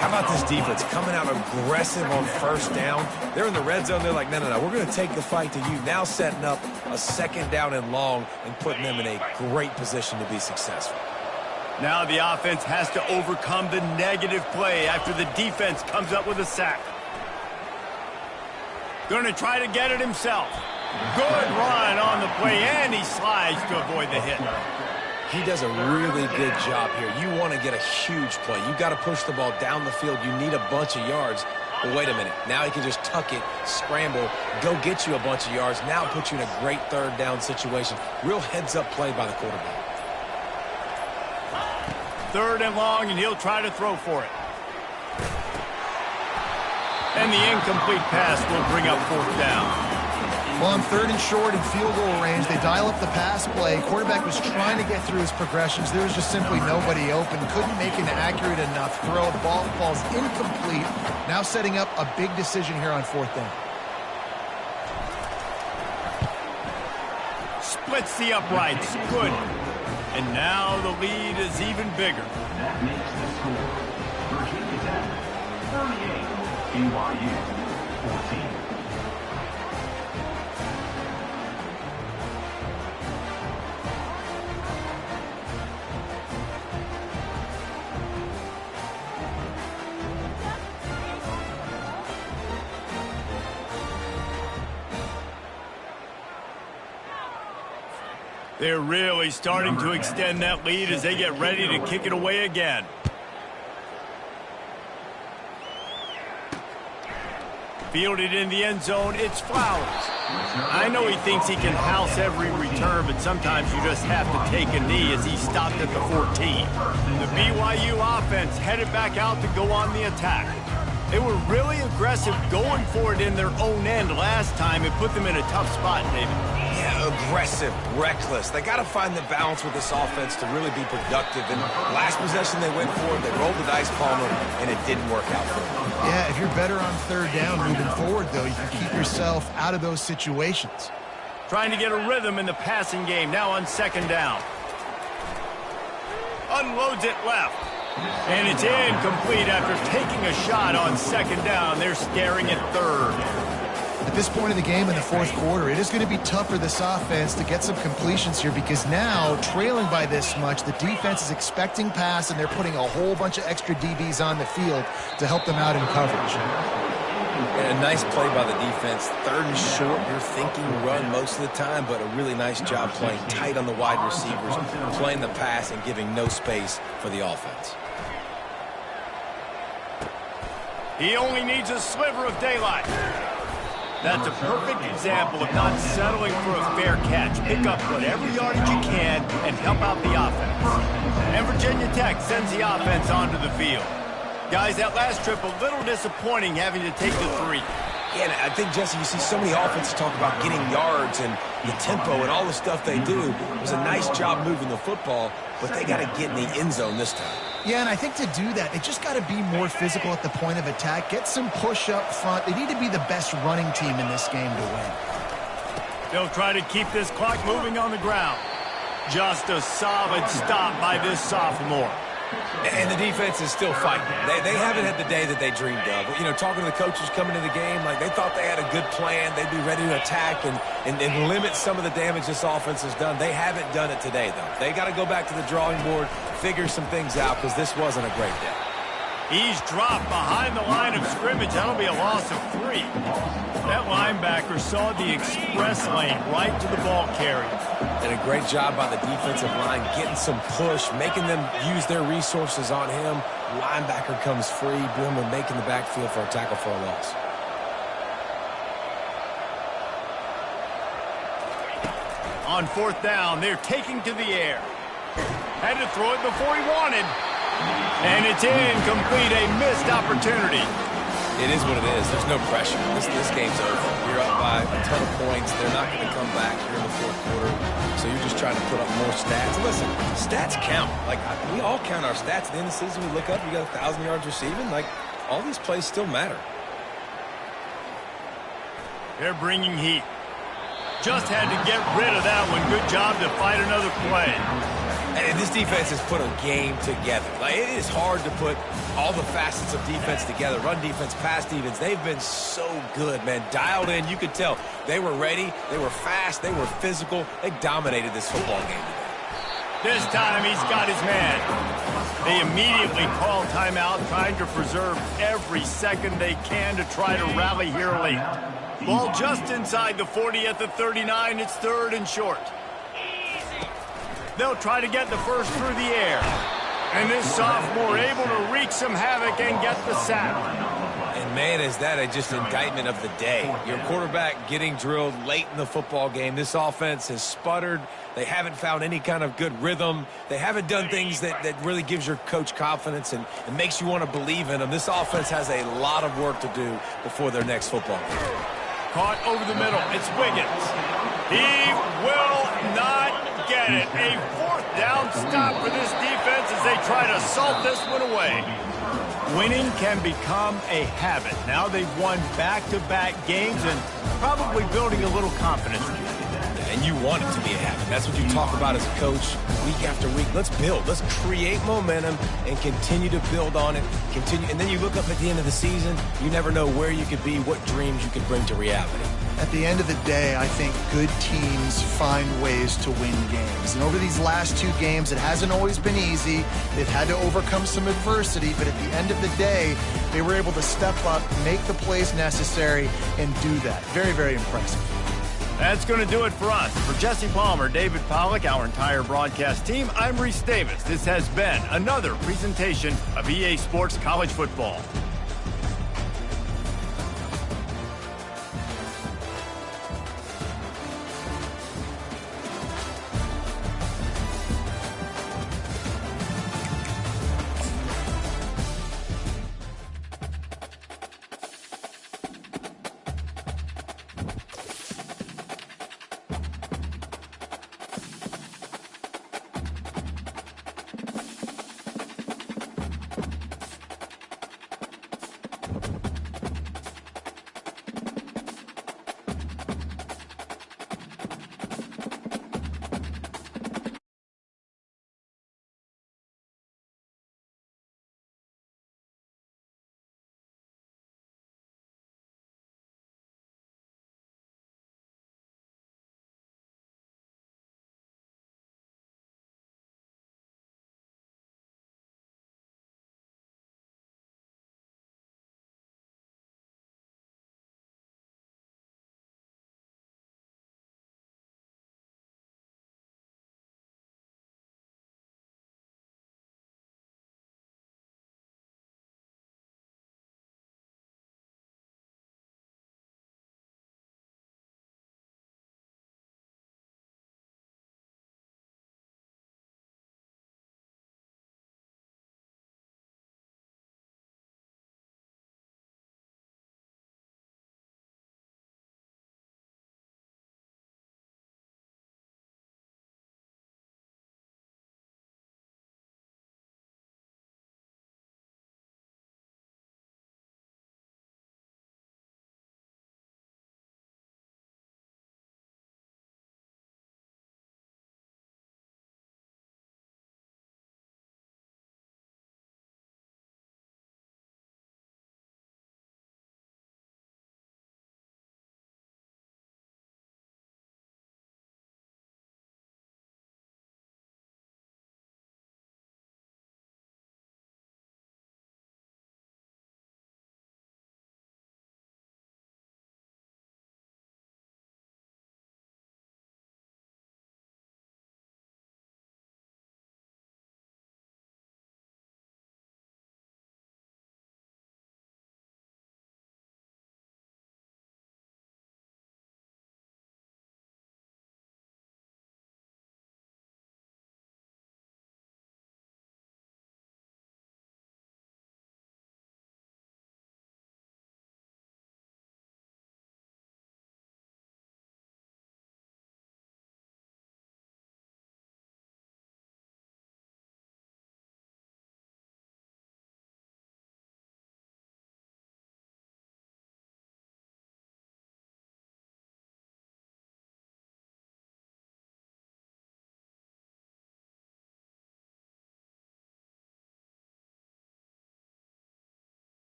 How about this defense coming out aggressive on 1st down? They're in the red zone. They're like, no, we're going to take the fight to you. Now setting up a 2nd down and long and putting them in a great position to be successful. Now the offense has to overcome the negative play after the defense comes up with a sack. Going to try to get it himself. Good run on the play, and he slides to avoid the hit. He does a really good job here. You want to get a huge play. You got to push the ball down the field. You need a bunch of yards. But wait a minute. Now he can just tuck it, scramble, go get you a bunch of yards. Now put you in a great 3rd down situation. Real heads-up play by the quarterback. 3rd and long, and he'll try to throw for it. And the incomplete pass will bring up 4th down. Well, on 3rd and short and field goal range, they dial up the pass play. Quarterback was trying to get through his progressions. There was just simply nobody open. Couldn't make an accurate enough throw. The ball falls incomplete. Now setting up a big decision here on 4th down. Splits the uprights. Good. And now the lead is even bigger. That makes the score Virginia Tech 38, BYU 14. They're really starting to extend that lead as they get ready to kick it away again. Fielded in the end zone, it's Flowers. I know he thinks he can house every return, but sometimes you just have to take a knee as he stopped at the 14. The BYU offense headed back out to go on the attack. They were really aggressive going for it in their own end last time. It put them in a tough spot, David. Yeah, aggressive, reckless. They got to find the balance with this offense to really be productive. And last possession they went for it, they rolled the dice, Palmer, and it didn't work out for them. Yeah, if you're better on 3rd down moving forward, though, you can keep yourself out of those situations. Trying to get a rhythm in the passing game, now on 2nd down. Unloads it left. And it's incomplete after taking a shot on 2nd down. They're staring at 3rd. At this point in the game in the 4th quarter, it is going to be tough for this offense to get some completions here because now, trailing by this much, the defense is expecting pass and they're putting a whole bunch of extra DBs on the field to help them out in coverage. And a nice play by the defense. 3rd and short, you're thinking run most of the time, but a really nice job playing tight on the wide receivers, playing the pass and giving no space for the offense. He only needs a sliver of daylight. That's a perfect example of not settling for a fair catch. Pick up whatever yardage you can and help out the offense. And Virginia Tech sends the offense onto the field. Guys, that last trip a little disappointing having to take the 3. Yeah, and I think, Jesse, you see so many offenses talk about getting yards and the tempo and all the stuff they do. It was a nice job moving the football, but they got to get in the end zone this time. Yeah, and I think to do that, they just got to be more physical at the point of attack, get some push up front. They need to be the best running team in this game to win. They'll try to keep this clock moving on the ground. Just a solid stop by this sophomore. And the defense is still fighting. They haven't had the day that they dreamed of. You know, talking to the coaches coming into the game, like they thought they had a good plan. They'd be ready to attack and limit some of the damage this offense has done. They haven't done it today, though. They got to go back to the drawing board, figure some things out, because this wasn't a great day. He's dropped behind the line of scrimmage. That'll be a loss of 3. That linebacker saw the express lane right to the ball carrier. And a great job by the defensive line, getting some push, making them use their resources on him. Linebacker comes free, boom, and making the backfield for a tackle for a loss. On 4th down, they're taking to the air. Had to throw it before he wanted. And it's incomplete, a missed opportunity. It is what it is. There's no pressure. This game's over. You're up by a ton of points. They're not going to come back here in the 4th quarter. So you're just trying to put up more stats. Listen, stats count. Like, we all count our stats. At the end of the season, we look up, you got 1,000 yards receiving. Like, all these plays still matter. They're bringing heat. Just had to get rid of that one. Good job to fight another play. And this defense has put a game together. Like, it is hard to put all the facets of defense together. Run defense, pass defense. They've been so good, man. Dialed in. You could tell they were ready. They were fast. They were physical. They dominated this football game today. This time he's got his man. They immediately call timeout, trying to preserve every second they can to try to rally here late. Ball just inside the 40 at the 39. It's 3rd and short. They'll try to get the first through the air. And this sophomore able to wreak some havoc and get the sack. And, man, is that just indictment of the day. Your quarterback getting drilled late in the football game. This offense has sputtered. They haven't found any kind of good rhythm. They haven't done things that really gives your coach confidence and makes you want to believe in them. This offense has a lot of work to do before their next football game. Caught over the middle. It's Wiggins. He will not get it. A fourth down stop for this defense as they try to salt this one away. Winning can become a habit. Now they've won back-to-back games and probably building a little confidence. And you want it to be a habit. That's what you talk about as a coach week after week. Let's build. Let's create momentum and continue to build on it. And then you look up at the end of the season, you never know where you could be, what dreams you could bring to reality. At the end of the day, I think good teams find ways to win games. And over these last two games, it hasn't always been easy. They've had to overcome some adversity, but at the end of the day, they were able to step up, make the plays necessary, and do that. Very, very impressive. That's going to do it for us. For Jesse Palmer, David Pollack, our entire broadcast team, I'm Reese Davis. This has been another presentation of EA Sports College Football.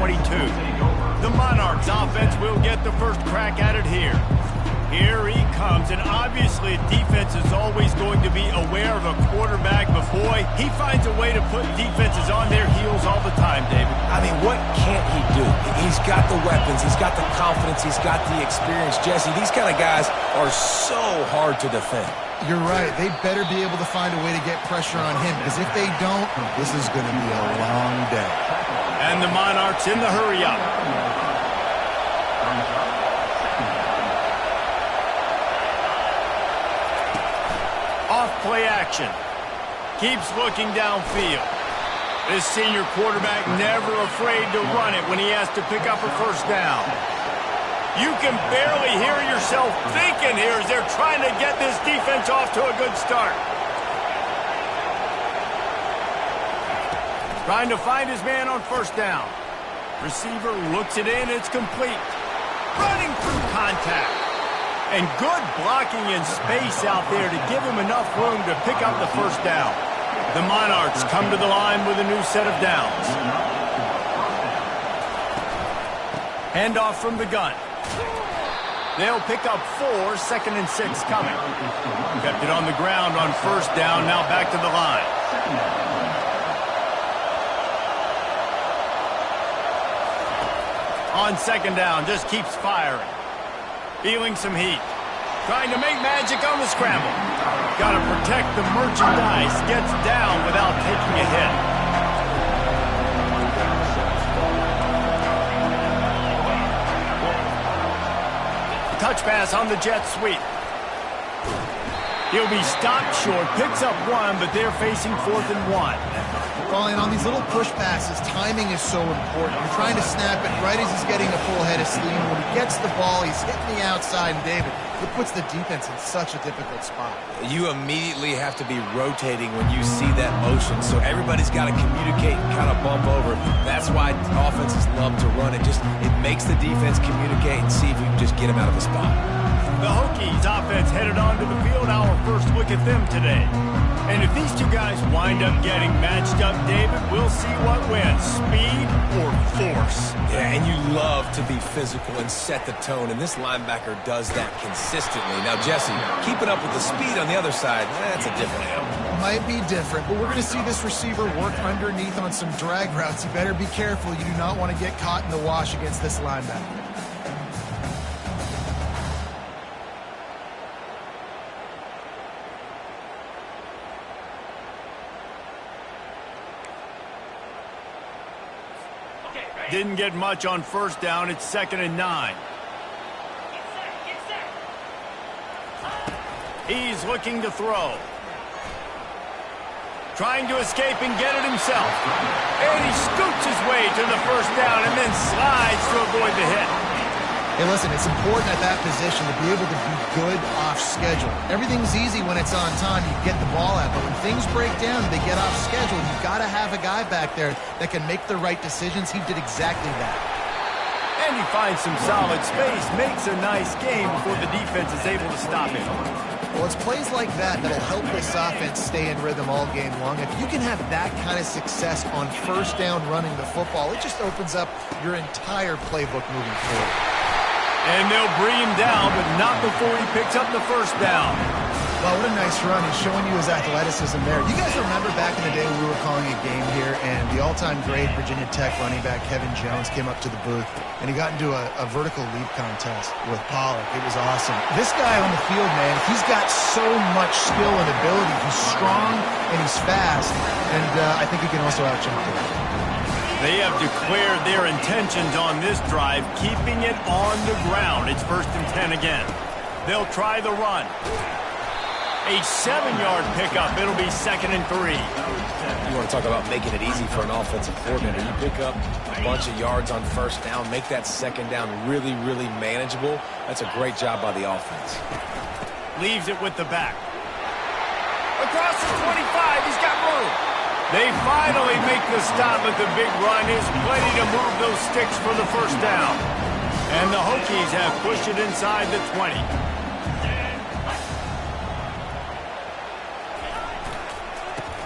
22. The Monarchs offense will get the first crack at it here. Here he comes, and obviously defense is always going to be aware of a quarterback, but boy, he finds a way to put defenses on their heels all the time, David. I mean, what can't he do? He's got the weapons, he's got the confidence, he's got the experience. Jesse, these kind of guys are so hard to defend. You're right. They better be able to find a way to get pressure on him, because if they don't, this is going to be a long day. And the Monarchs in the hurry-up. Off-play action. Keeps looking downfield. This senior quarterback never afraid to run it when he has to pick up a first down. You can barely hear yourself thinking here as they're trying to get this defense off to a good start. Trying to find his man on first down. Receiver looks it in, it's complete. Running through contact. And good blocking in space out there to give him enough room to pick up the first down. The Monarchs come to the line with a new set of downs. Handoff from the gun. They'll pick up 4, 2nd and 6 coming. Kept it on the ground on first down, now back to the line. On second down, just keeps firing. Feeling some heat. Trying to make magic on the scramble. Got to protect the merchandise. Gets down without taking a hit. Touch pass on the jet sweep. He'll be stopped short. Picks up 1, but they're facing 4th and 1. Well, and on these little push passes, timing is so important. You're trying to snap it right as he's getting a full head of steam. When he gets the ball, he's hitting the outside, and David, it puts the defense in such a difficult spot. You immediately have to be rotating when you see that motion, so everybody's got to communicate and kind of bump over. That's why offenses love to run it. It makes the defense communicate and see if you can just get him out of the spot. The Hokies offense headed onto the field. Our first look at them today. And if these two guys wind up getting matched up, David, we'll see what wins, speed or force. Yeah, and you love to be physical and set the tone, and this linebacker does that consistently. Now, Jesse, keeping up with the speed on the other side, that's a different animal. Might be different, but we're going to see this receiver work underneath on some drag routes. You better be careful. You do not want to get caught in the wash against this linebacker. Didn't get much on first down. It's 2nd and 9. He's looking to throw. Trying to escape and get it himself. And he scoots his way to the first down and then slides to avoid the hit. Hey, listen, it's important at that position to be able to be good off schedule. Everything's easy when it's on time. You get the ball out. But when things break down and they get off schedule, you've got to have a guy back there that can make the right decisions. He did exactly that. And he finds some solid space, makes a nice game before the defense is able to stop him. Well, it's plays like that that'll help this offense stay in rhythm all game long. If you can have that kind of success on first down running the football, it just opens up your entire playbook moving forward. And they'll bring him down, but not before he picks up the first down. Well, what a nice run. He's showing you his athleticism there. You guys remember back in the day when we were calling a game here, and the all-time great Virginia Tech running back Kevin Jones came up to the booth, and he got into a vertical leap contest with Pollock. It was awesome. This guy on the field, man, he's got so much skill and ability. He's strong, and he's fast, and I think he can also out-jump it. They have declared their intentions on this drive, keeping it on the ground. It's 1st and 10 again. They'll try the run. A 7-yard pickup. It'll be 2nd and 3. You want to talk about making it easy for an offensive coordinator. You pick up a bunch of yards on first down, make that second down really, really manageable. That's a great job by the offense. Leaves it with the back. Across the 25, he's got room. They finally make the stop, but the big run is plenty to move those sticks for the first down. And the Hokies have pushed it inside the 20.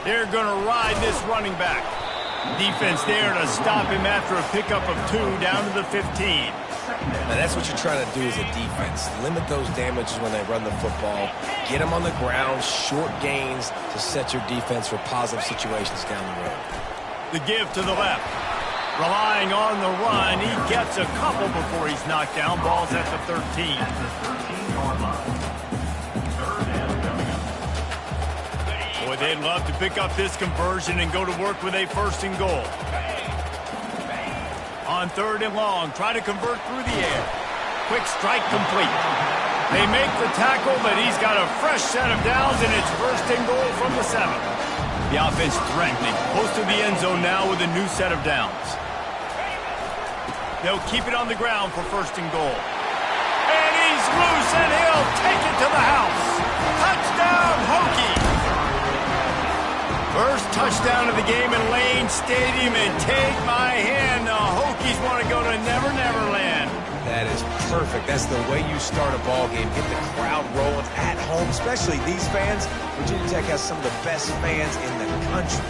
They're going to ride this running back. Defense there to stop him after a pickup of 2 down to the 15. Now that's what you're trying to do as a defense. Limit those damages when they run the football. Get them on the ground, short gains to set your defense for positive situations down the road. The give to the left. Relying on the run, he gets a couple before he's knocked down. Ball's at the 13. Boy, they'd love to pick up this conversion and go to work with a 1st and goal. On 3rd and long, try to convert through the air. Quick strike complete. They make the tackle, but he's got a fresh set of downs, and it's 1st and goal from the 7. The offense threatening. Close to the end zone now with a new set of downs. They'll keep it on the ground for 1st and goal. And he's loose, and he'll take it to the house. Touchdown, Hokies! First touchdown of the game in Lane Stadium, and take my hand, the Hokies want to go to Never Never Land. That is perfect. That's the way you start a ball game. Get the crowd rolling at home, especially these fans. Virginia Tech has some of the best fans in the country.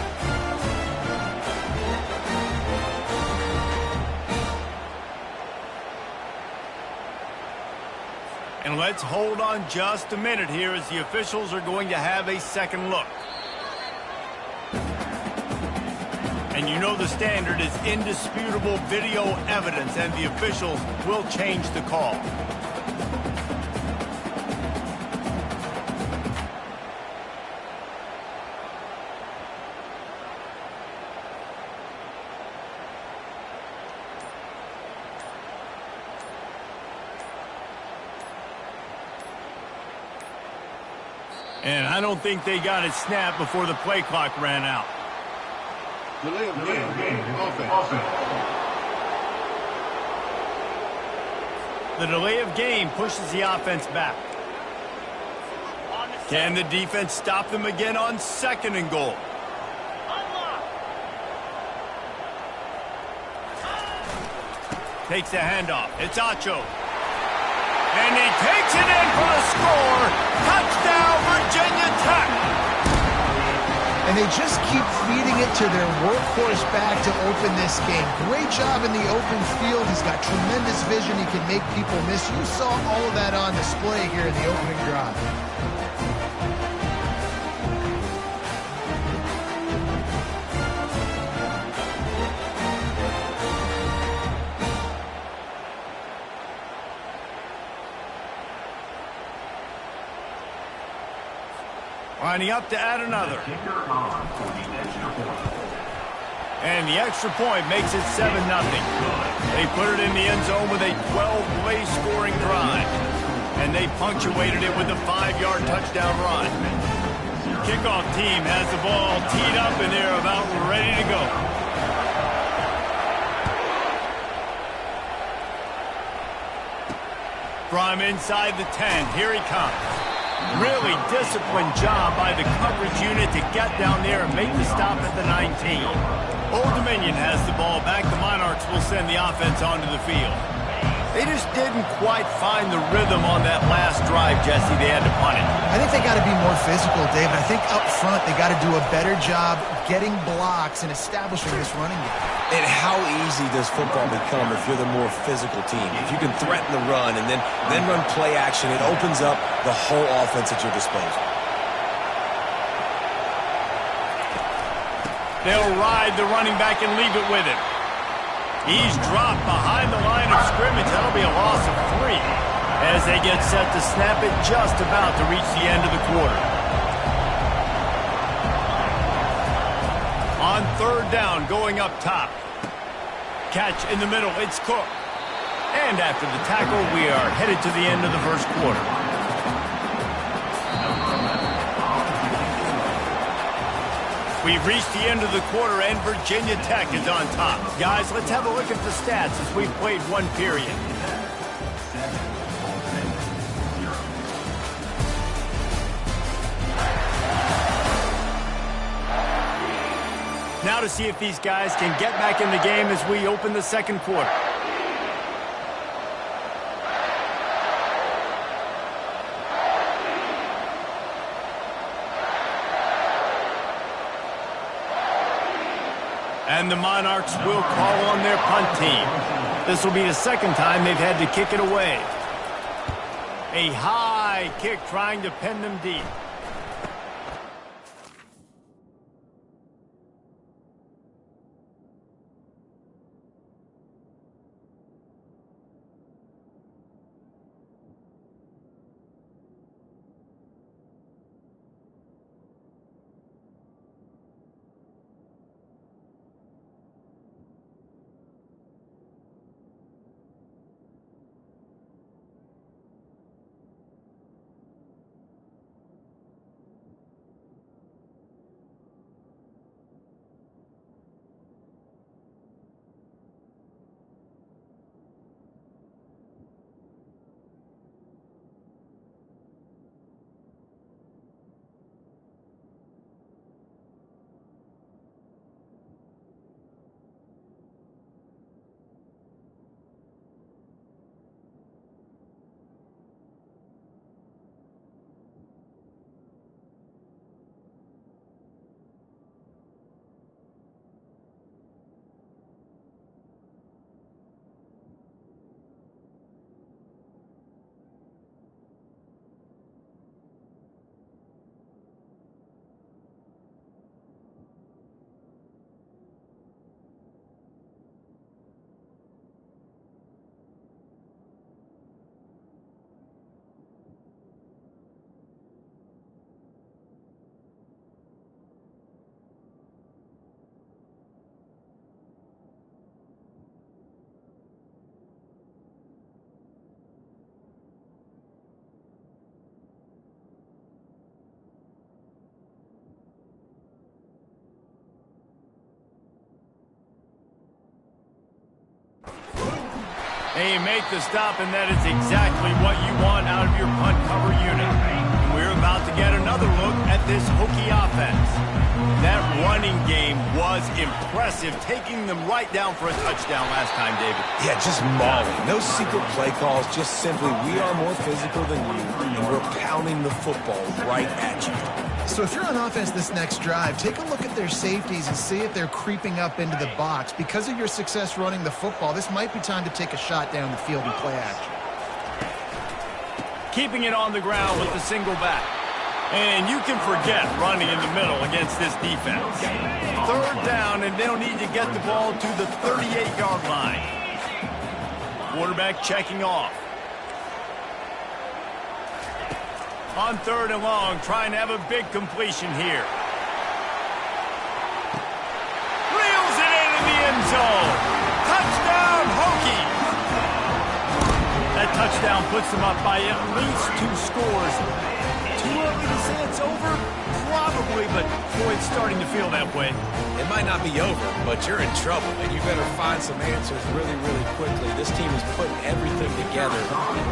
And let's hold on just a minute here as the officials are going to have a second look. And you know the standard is indisputable video evidence, and the officials will change the call. And I don't think they got it snapped before the play clock ran out. Delay of game. Offense. The delay of game pushes the offense back. Can the defense stop them again on 2nd and goal? Takes the handoff. It's Acho. And he takes it in for the score. Touchdown, Virginia Tech. And they just keep feeding it to their workhorse back to open this game. Great job in the open field. He's got tremendous vision. He can make people miss. You saw all of that on display here in the opening drive. Lining up to add another. And the extra point makes it 7-0. They put it in the end zone with a 12-play scoring drive. And they punctuated it with a 5-yard touchdown run. Kickoff team has the ball teed up, and they're about ready to go. From inside the 10, here he comes. Really disciplined job by the coverage unit to get down there and make the stop at the 19. Old Dominion has the ball back. The Monarchs will send the offense onto the field. They just didn't quite find the rhythm on that last drive, Jesse. They had to punt it. I think they got to be more physical, David. I think up front they got to do a better job getting blocks and establishing this running game. And how easy does football become if you're the more physical team? If you can threaten the run and then run play action, it opens up the whole offense at your disposal. They'll ride the running back and leave it with him. He's dropped behind the line of scrimmage. That'll be a loss of 3 as they get set to snap it just about to reach the end of the quarter. On 3rd down, going up top. Catch in the middle, it's Cook. And after the tackle, we are headed to the end of the first quarter. We've reached the end of the quarter, and Virginia Tech is on top. Guys, let's have a look at the stats as we've played one period. Now to see if these guys can get back in the game as we open the second quarter. And the Monarchs will call on their punt team. This will be the second time they've had to kick it away. A high kick trying to pin them deep. They make the stop, and that is exactly what you want out of your punt cover unit. And we're about to get another look at this Hokie offense. That running game was impressive, taking them right down for a touchdown last time, David. Yeah, just mauling. No secret play calls, just simply we are more physical than you, and we're pounding the football right at you. So if you're on offense this next drive, take a look at their safeties and see if they're creeping up into the box. Because of your success running the football, this might be time to take a shot down the field and play action. Keeping it on the ground with the single back. And you can forget running in the middle against this defense. Third down, and they'll need to get the ball to the 38-yard line. Quarterback checking off. On third and long, trying to have a big completion here. Reels it into the end zone. Touchdown, Hokie! That touchdown puts them up by at least 2 scores. Too early to say it's over? Probably, but boy, it's starting to feel that way. It might not be over, but you're in trouble, and you better find some answers really, really quickly. This team is putting everything together.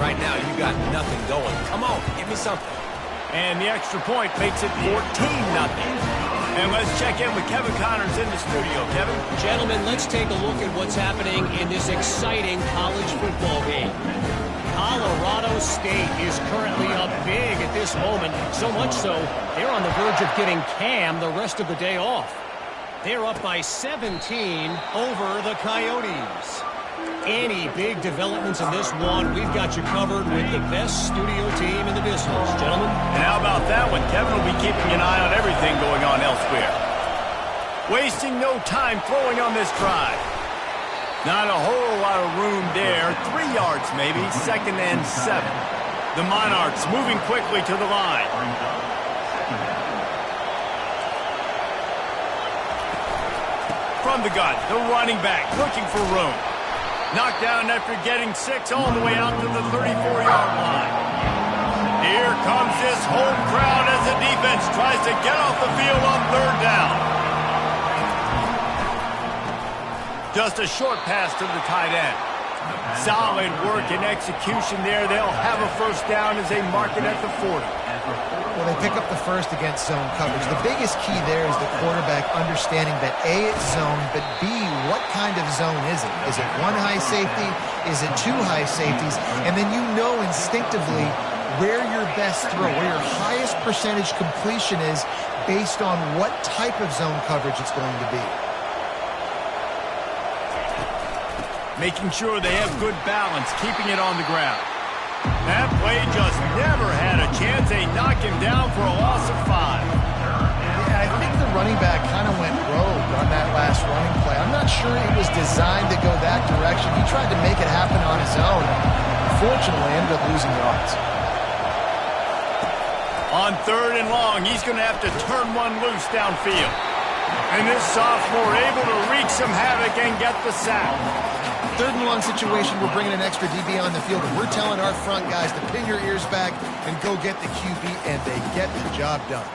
Right now, you got nothing going. Come on, give me something. And the extra point makes it 14-0. And let's check in with Kevin Connors in the studio. Kevin? Gentlemen, let's take a look at what's happening in this exciting college football game. Colorado State is currently up big at this moment, so much so they're on the verge of giving Cam the rest of the day off. They're up by 17 over the Coyotes. Any big developments in this one, we've got you covered with the best studio team in the business, gentlemen. And how about that one? Kevin will be keeping an eye on everything going on elsewhere. Wasting no time throwing on this drive. Not a whole lot of room there. 3 yards maybe, 2nd and 7. The Monarchs moving quickly to the line. From the gun, the running back looking for room. Knocked down after getting 6 all the way out to the 34-yard line. Here comes this home crowd as the defense tries to get off the field on 3rd down. Just a short pass to the tight end. Solid work and execution there. They'll have a 1st down as they mark it at the 40. Well, they pick up the first against zone coverage. The biggest key there is the quarterback understanding that A, it's zone, but B, what kind of zone is it? Is it 1 high safety? Is it 2 high safeties? And then you know instinctively where your best throw, where your highest percentage completion is based on what type of zone coverage it's going to be. making sure they have good balance, keeping it on the ground. That play just never had a chance. They knock him down for a loss of 5. Yeah, I think the running back kind of went rogue on that last running play. I'm not sure it was designed to go that direction. He tried to make it happen on his own. Unfortunately, ended up losing yards. On 3rd and long, he's going to have to turn one loose downfield. And this sophomore able to wreak some havoc and get the sack. 3rd and long situation, we're bringing an extra DB on the field, and we're telling our front guys to pin your ears back and go get the QB, and they get the job done.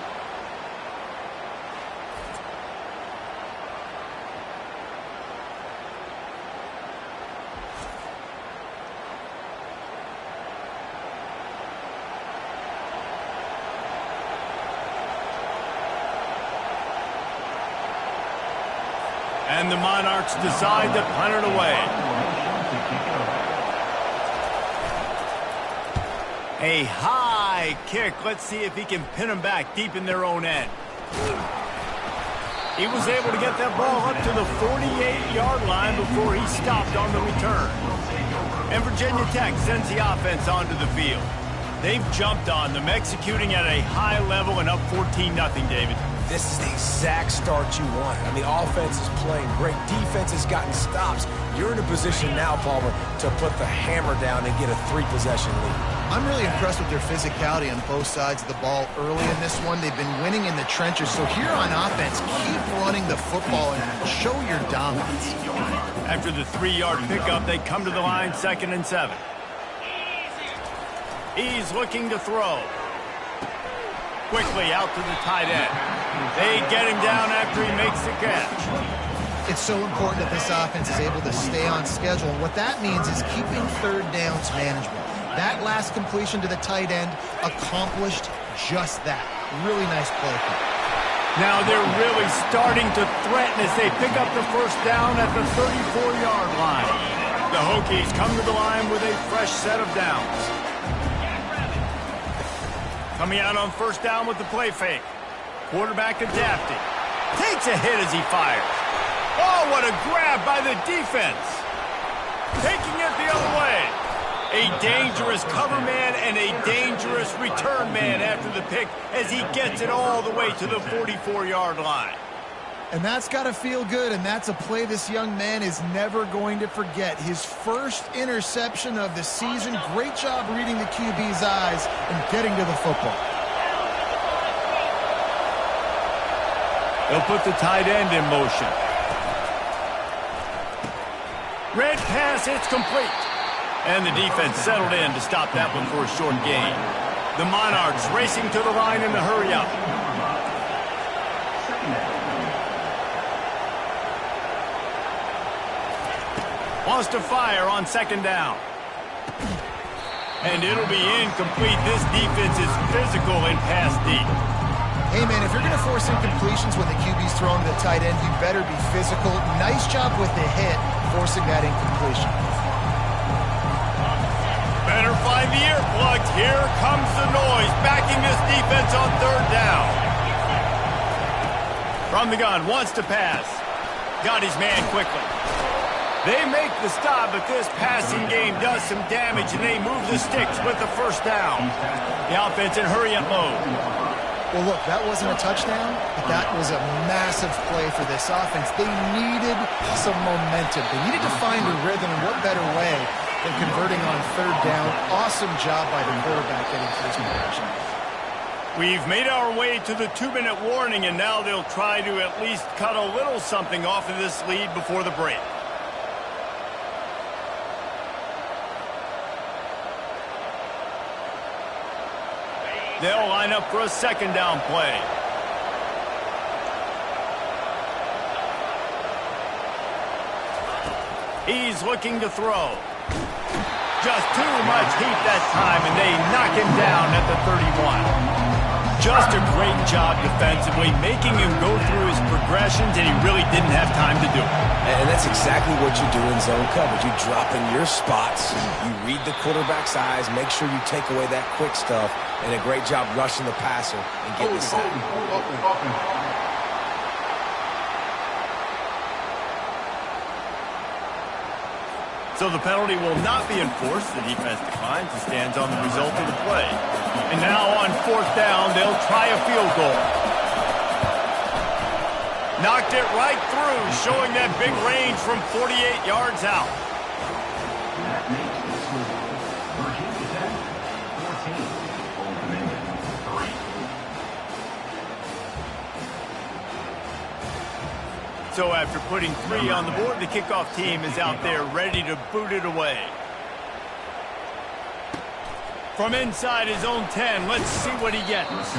And the Monarchs decide to punt it away. A high kick. Let's see if he can pin them back deep in their own end. He was able to get that ball up to the 48-yard line before he stopped on the return. And Virginia Tech sends the offense onto the field. They've jumped on them, executing at a high level and up 14-0, David. This is the exact start you wanted. I mean, the offense is playing great. Defense has gotten stops. You're in a position now, Palmer, to put the hammer down and get a 3-possession lead. I'm really impressed with their physicality on both sides of the ball early in this one. They've been winning in the trenches. So here on offense, keep running the football and show your dominance. After the 3-yard pickup, they come to the line, 2nd and 7. He's looking to throw. Quickly out to the tight end. They get him down after he makes the catch. It's so important that this offense is able to stay on schedule. And what that means is keeping 3rd downs manageable. That last completion to the tight end accomplished just that. Really nice play. Now they're really starting to threaten as they pick up the 1st down at the 34-yard line. The Hokies come to the line with a fresh set of downs. Coming out on 1st down with the play fake. Quarterback adapting. Takes a hit as he fires. Oh, what a grab by the defense. Taking it the other way. A dangerous cover man and a dangerous return man after the pick as he gets it all the way to the 44-yard line. And that's got to feel good, and that's a play this young man is never going to forget. His first interception of the season. Great job reading the QB's eyes and getting to the football. They'll put the tight end in motion. Red pass, it's complete. And the defense settled in to stop that one for a short gain. The Monarchs racing to the line in the hurry-up. Wants to fire on 2nd down. And it'll be incomplete. This defense is physical and pass deep. Hey, man, if you're going to force incompletions when the QB's throwing to the tight end, you better be physical. Nice job with the hit, forcing that incompletion. Better find the earplugs. Here comes the noise, backing this defense on 3rd down. From the gun, wants to pass. Got his man quickly. They make the stop, but this passing game does some damage, and they move the sticks with the 1st down. The offense in hurry-up mode. Well, look, that wasn't a touchdown, but that was a massive play for this offense. They needed some momentum. They needed to find a rhythm, and what better way than converting on 3rd down. Awesome job by the quarterback getting to this position. We've made our way to the 2-minute warning, and now they'll try to at least cut a little something off of this lead before the break. They'll line up for a 2nd down play. He's looking to throw. Just too much heat that time, and they knock him down at the 31. Just a great job defensively, making him go through his progressions, and he really didn't have time to do it. And that's exactly what you do in zone coverage. You drop in your spots, you read the quarterback's eyes, make sure you take away that quick stuff, and a great job rushing the passer and getting the sack. So the penalty will not be enforced. The defense declines and stands on the result of the play. And now on 4th down, they'll try a field goal. Knocked it right through, showing that big range from 48 yards out. That makes this one Virginia Tech 14, Old Dominion 3. So after putting 3 on the board, the kickoff team is out there ready to boot it away. From inside his own 10, let's see what he gets.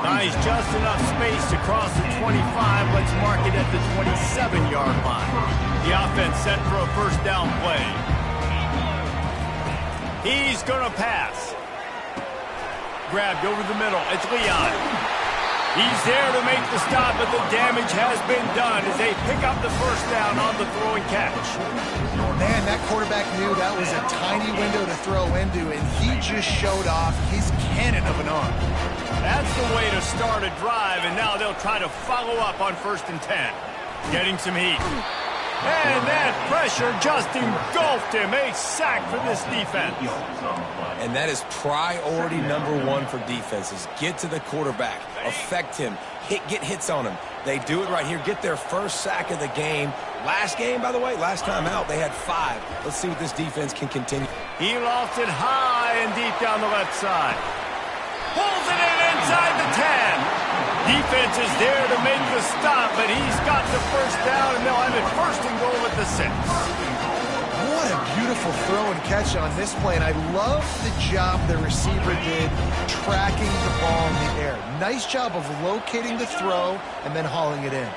Nice, just enough space to cross the 25. Let's mark it at the 27-yard line. The offense set for a 1st down play. He's going to pass. Grabbed over the middle. It's Leon. He's there to make the stop, but the damage has been done as they pick up the 1st down on the throw and catch. Man, that quarterback knew that was a tiny window to throw into, and he just showed off his cannon of an arm. That's the way to start a drive, and now they'll try to follow up on 1st and 10. Getting some heat. And that pressure just engulfed him. A sack for this defense. And that is priority number 1 for defenses. Get to the quarterback. Affect him. Get hits on him. They do it right here. Get their 1st sack of the game. Last game, by the way, last time out, they had 5. Let's see what this defense can continue. He lost it high and deep down the left side. Pulls it in inside the 10. Defense is there to make the stop, but he's got the 1st down, and they'll have it 1st and goal at the 6. What a beautiful throw and catch on this play, and I love the job the receiver did tracking the ball in the air. Nice job of locating the throw and then hauling it in.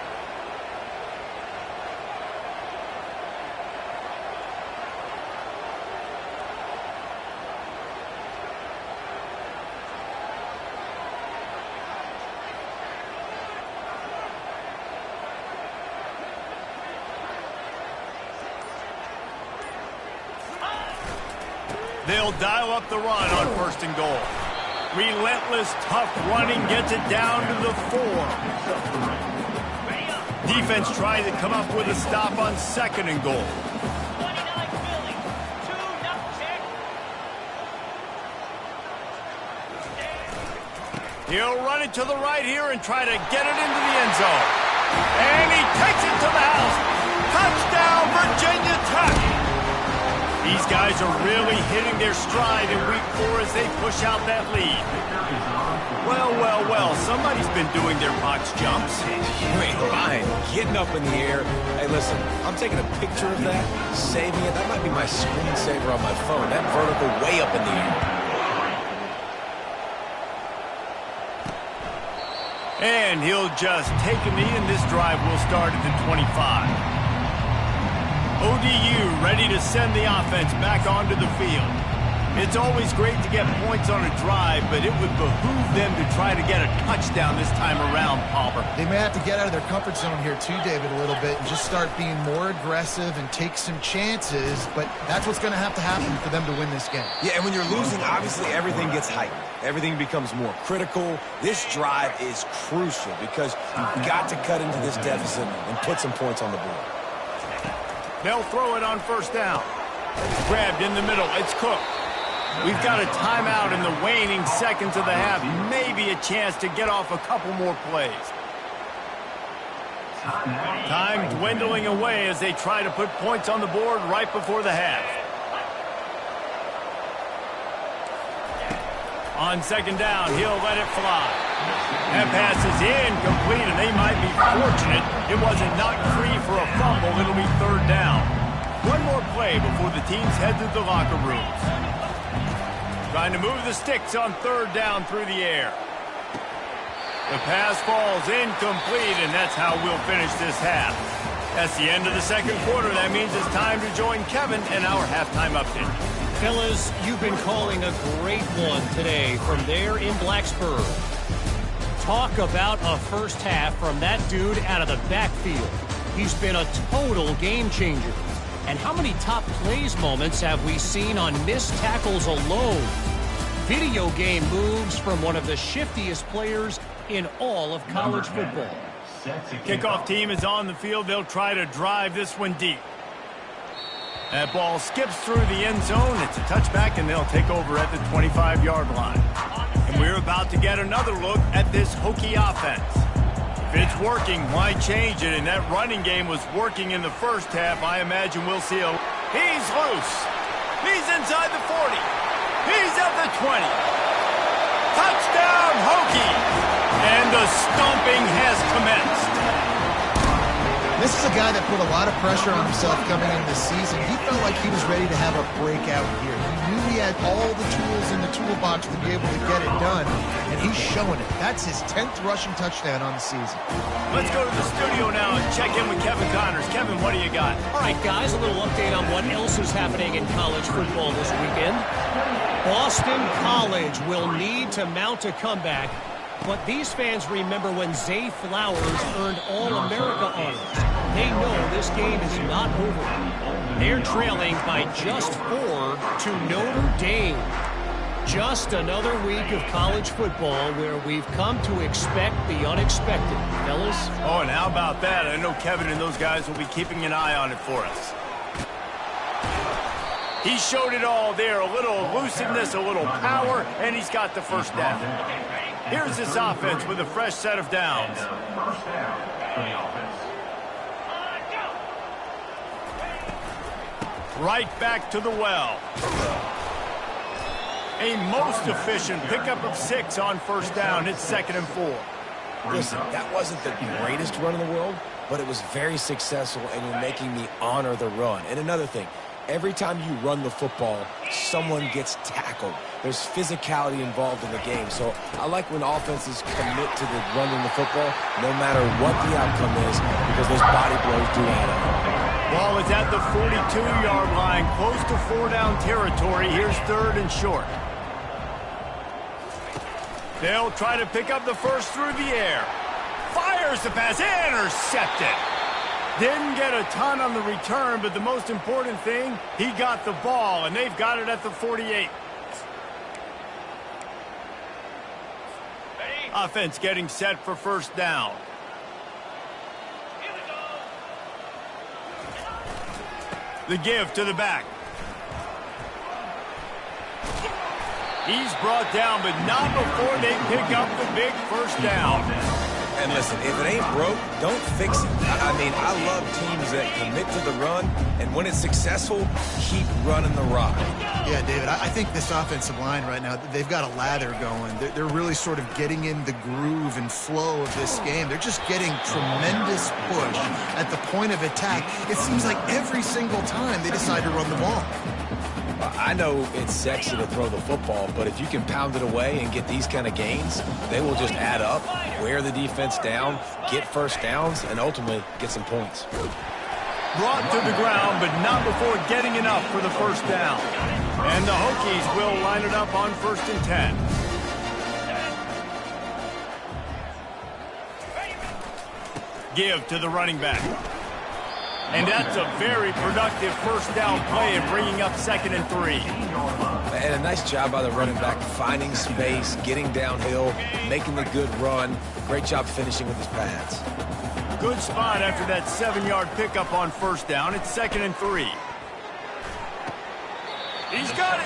They'll dial up the run on 1st and goal. Relentless, tough running gets it down to the 4. Defense trying to come up with a stop on 2nd and goal. 29 Philly, 2-0 check. He'll run it to the right here and try to get it into the end zone. And he takes it to the house. Touchdown, Virginia Tech. These guys are really hitting their stride in week 4 as they push out that lead. Well, somebody's been doing their box jumps. Wait, fine. Getting up in the air. Hey, listen, I'm taking a picture of that, saving it. That might be my screensaver on my phone. That vertical way up in the air. And he'll just take a knee, and this drive will start at the 25. ODU ready to send the offense back onto the field. It's always great to get points on a drive, but it would behoove them to try to get a touchdown this time around, Palmer. They may have to get out of their comfort zone here too, David, a little bit and just start being more aggressive and take some chances, but that's what's going to happen for them to win this game. Yeah, and when you're losing, obviously everything gets heightened. Everything becomes more critical. This drive is crucial because you've got to cut into this deficit and put some points on the board. They'll throw it on 1st down. Grabbed in the middle. It's Cook. We've got a timeout in the waning seconds of the half. Maybe a chance to get off a couple more plays. Time dwindling away as they try to put points on the board right before the half. On 2nd down, he'll let it fly. That pass is incomplete, and they might be fortunate it wasn't knocked free for a fumble. It'll be 3rd down. One more play before the teams head to the locker rooms. Trying to move the sticks on 3rd down through the air. The pass falls incomplete, and that's how we'll finish this half. That's the end of the 2nd quarter. That means it's time to join Kevin in our halftime update. Fellas, you've been calling a great one today from there in Blacksburg. Talk about a 1st half from that dude out of the backfield. He's been a total game changer. And how many top plays moments have we seen on missed tackles alone? Video game moves from one of the shiftiest players in all of college football. Kickoff team is on the field. They'll try to drive this one deep. That ball skips through the end zone. It's a touchback, and they'll take over at the 25-yard line. And we're about to get another look at this Hokie offense. If it's working, why change it? And that running game was working in the first half. I imagine we'll see He's loose. He's inside the 40. He's at the 20. Touchdown, Hokie! And the stomping has commenced. This is a guy that put a lot of pressure on himself coming into this season. He felt like he was ready to have a breakout year. He knew he had all the tools in the toolbox to be able to get it done, and he's showing it. That's his 10th rushing touchdown on the season. Let's go to the studio now and check in with Kevin Connors. Kevin, what do you got? All right, guys, a little update on what else is happening in college football this weekend. Boston College will need to mount a comeback, but these fans remember when Zay Flowers earned All-America honors. They know this game is not over. They're trailing by just 4 to Notre Dame. Just another week of college football where we've come to expect the unexpected, fellas. Oh, and how about that? I know Kevin and those guys will be keeping an eye on it for us. He showed it all there. A little elusiveness, a little power, and he's got the first down. Here's this offense with a fresh set of downs. First down for the offense. Right back to the well. A most efficient pickup of 6 on first down. It's 2nd and 4. Listen, that wasn't the greatest run in the world, but it was very successful, and you're making me honor the run. And another thing, every time you run the football, someone gets tackled. There's physicality involved in the game. So I like when offenses commit to the running the football, no matter what the outcome is, because those body blows do add up. Ball is at the 42-yard line, close to 4-down territory. Here's 3rd and short. They'll try to pick up the first through the air. Fires the pass, intercepted. Didn't get a ton on the return, but the most important thing, he got the ball, and they've got it at the 48. Offense getting set for first down. The give to the back. He's brought down, but not before they pick up the big first down. And listen, if it ain't broke, don't fix it. I mean, I love teams that commit to the run, and when it's successful, keep running the rock. Yeah, David, I think this offensive line right now, they've got a lather going. They're really sort of getting in the groove and flow of this game. They're just getting tremendous push at the point of attack. It seems like every single time they decide to run the ball. I know it's sexy to throw the football, but if you can pound it away and get these kind of gains, they will just add up, wear the defense down, get first downs, and ultimately get some points. Brought to the ground, but not before getting enough for the first down. And the Hokies will line it up on 1st and 10. Give to the running back. And that's a very productive first down play and bringing up 2nd and 3. And a nice job by the running back, finding space, getting downhill, making the good run. Great job finishing with his pads. Good spot after that 7-yard pickup on first down. It's 2nd and 3. He's got it.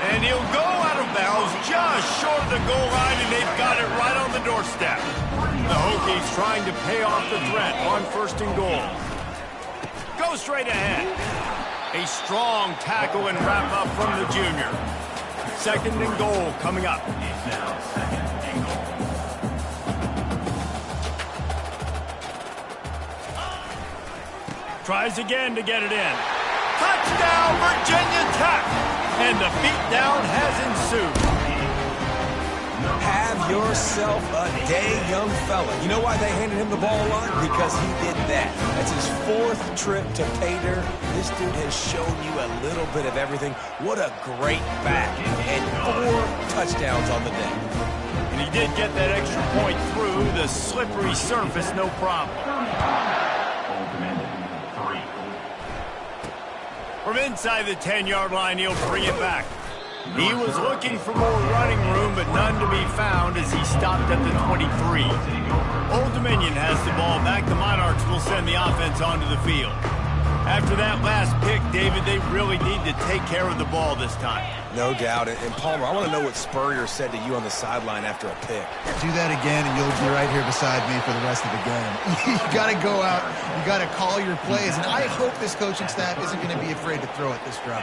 And he'll go out of bounds just short of the goal line, and they've got it right on the doorstep. The Hokies trying to pay off the threat on 1st and goal. Go straight ahead. A strong tackle and wrap up from the junior. 2nd and goal coming up. Tries again to get it in. Touchdown, Virginia Tech. And the beatdown has ensued. Have yourself a day, young fella. You know why they handed him the ball a lot? Because he did that. That's his 4th trip to pay dirt. This dude has shown you a little bit of everything. What a great back. And 4 touchdowns on the day. And he did get that extra point through the slippery surface, no problem. From inside the 10-yard line, he'll bring it back. He was looking for more running room, but none to be found as he stopped at the 23. Old Dominion has the ball back. The Monarchs will send the offense onto the field. After that last pick, David, they really need to take care of the ball this time. No doubt. And Palmer, I want to know what Spurrier said to you on the sideline after a pick. Do that again, and you'll be right here beside me for the rest of the game. You got to go out. You got to call your plays, and I hope this coaching staff isn't going to be afraid to throw at this drop.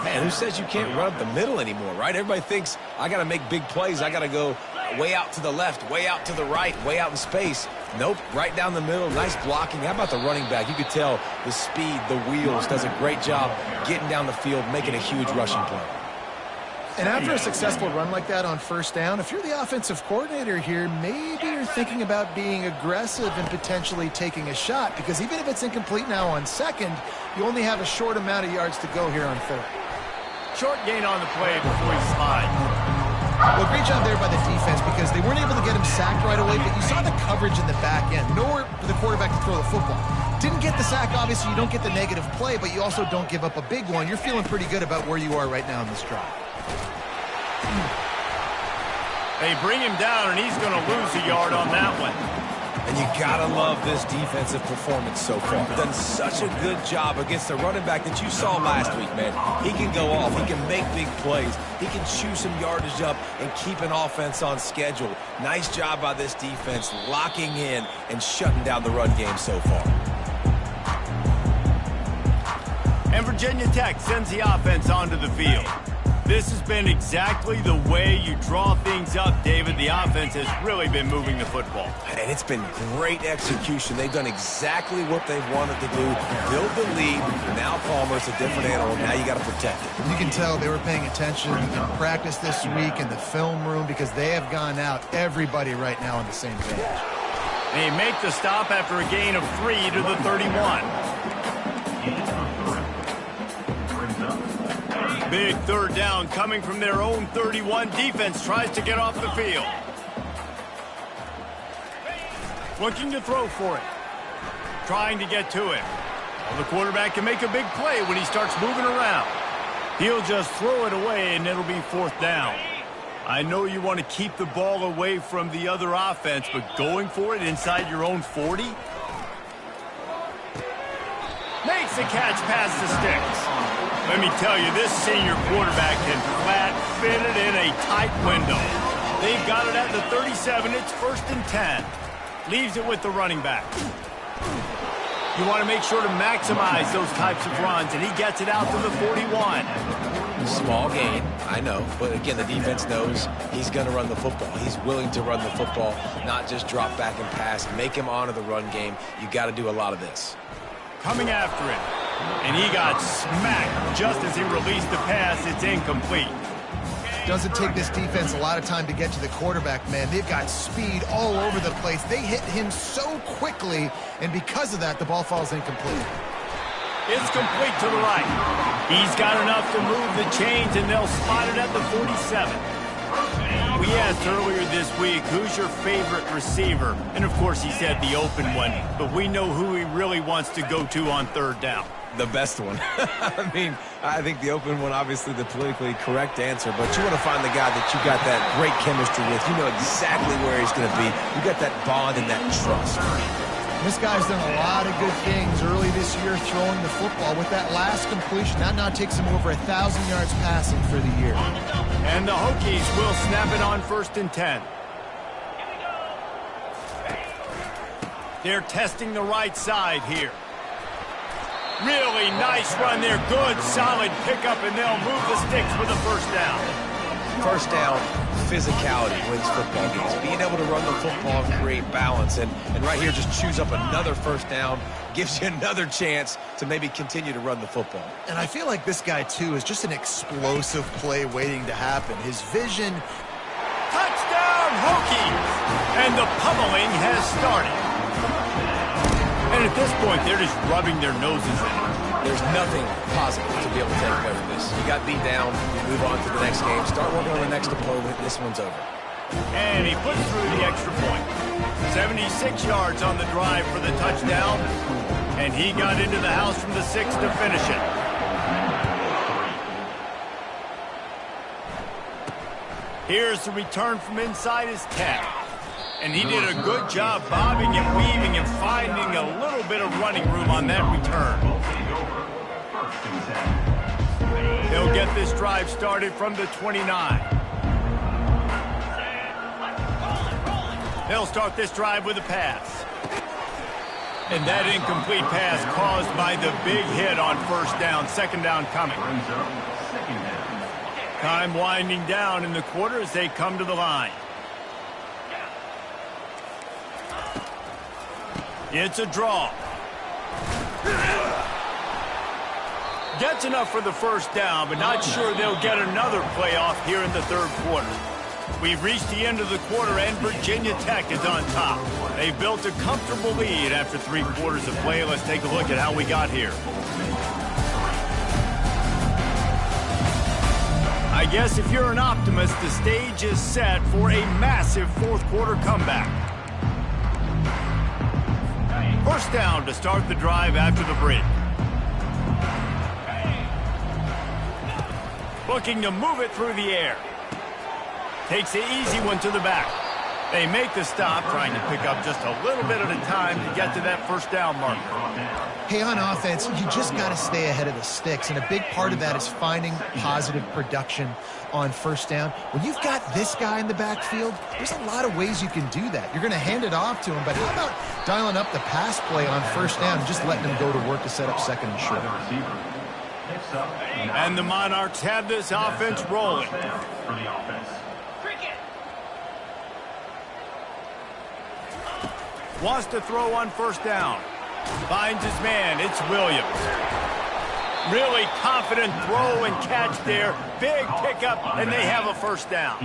Man, who says you can't run up the middle anymore, right? Everybody thinks I got to make big plays. I got to go way out to the left, way out to the right, way out in space. Nope, right down the middle. Nice blocking. How about the running back? You could tell the speed, the wheels, does a great job getting down the field, making a huge rushing play. And after a successful run like that on first down, if you're the offensive coordinator here, maybe you're thinking about being aggressive and potentially taking a shot, because even if it's incomplete now on second, you only have a short amount of yards to go here on third. Short gain on the play before he slides. Well, great job there by the defense, because they weren't able to get him sacked right away, but you saw the coverage in the back end. Nowhere for the quarterback to throw the football. Didn't get the sack, obviously. You don't get the negative play, but you also don't give up a big one. You're feeling pretty good about where you are right now in this drive. They bring him down, and he's going to lose a yard on that one. And you gotta love this defensive performance so far. Done such a good job against the running back that you saw last week, man. He can go off. He can make big plays. He can chew some yardage up and keep an offense on schedule. Nice job by this defense locking in and shutting down the run game so far. And Virginia Tech sends the offense onto the field. This has been exactly the way you draw things up, David. The offense has really been moving the football. And it's been great execution. They've done exactly what they've wanted to do. Build the lead. Now Palmer's a different animal. Now you got to protect it. You can tell they were paying attention in practice this week in the film room, because they have gone out, everybody right now on the same page. They make the stop after a gain of 3 to the 31. Big third down coming from their own 31. Defense tries to get off the field. Looking to throw for it. Trying to get to it. Well, the quarterback can make a big play when he starts moving around. He'll just throw it away, and it'll be fourth down. I know you want to keep the ball away from the other offense, but going for it inside your own 40? Makes the catch past the sticks. Let me tell you, this senior quarterback can flat fit it in a tight window. They've got it at the 37. It's 1st and 10. Leaves it with the running back. You want to make sure to maximize those types of runs, and he gets it out to the 41. Small gain, I know. But again, the defense knows he's going to run the football. He's willing to run the football, not just drop back and pass. Make him honor the run game. You got to do a lot of this. Coming after it. And he got smacked just as he released the pass. It's incomplete. Doesn't take this defense a lot of time to get to the quarterback, man. They've got speed all over the place. They hit him so quickly, and because of that, the ball falls incomplete. It's complete to the right. He's got enough to move the chains, and they'll spot it at the 47. We asked earlier this week, who's your favorite receiver? And, of course, he said the open one. But we know who he really wants to go to on third down. The best one. I mean, I think the open one, obviously the politically correct answer, but you want to find the guy that you got that great chemistry with. You know exactly where he's going to be. You got that bond and that trust. This guy's done a lot of good things early this year throwing the football. With that last completion, that now takes him over 1,000 yards passing for the year. And the Hokies will snap it on 1st and 10. They're testing the right side here. Really nice run there. Good, solid pickup, and they'll move the sticks with a first down. First down, physicality wins football games. Being able to run the football and create balance. And right here, just choose up another first down. Gives you another chance to maybe continue to run the football. And I feel like this guy, too, is just an explosive play waiting to happen. His vision. Touchdown, Hokies! And the pummeling has started. And at this point, they're just rubbing their noses in it. There's nothing positive to be able to take away from this. You got beat down, you move on to the next game, start working on the next opponent. This one's over. And he puts through the extra point. 76 yards on the drive for the touchdown. And he got into the house from the 6 to finish it. Here's the return from inside his 10. And he did a good job bobbing and weaving and finding a little bit of running room on that return. They'll get this drive started from the 29. They'll start this drive with a pass. And that incomplete pass caused by the big hit on first down. Second down coming. Time winding down in the quarter as they come to the line. It's a draw. Gets enough for the first down, but not sure they'll get another playoff here in the third quarter. We've reached the end of the quarter, and Virginia Tech is on top. They've built a comfortable lead after 3 quarters of play. Let's take a look at how we got here. I guess if you're an optimist, the stage is set for a massive fourth quarter comeback. First down to start the drive after the break. Looking to move it through the air. Takes the easy one to the back. They make the stop, trying to pick up just a little bit at a time to get to that first down marker. Hey, on offense, you just got to stay ahead of the sticks, and a big part of that is finding positive production on first down. When you've got this guy in the backfield, there's a lot of ways you can do that. You're going to hand it off to him, but how about dialing up the pass play on first down and just letting him go to work to set up second and short? And the Monarchs have this offense rolling. Wants to throw on first down. Finds his man. It's Williams. Really confident throw and catch there. Big pickup, and they have a first down.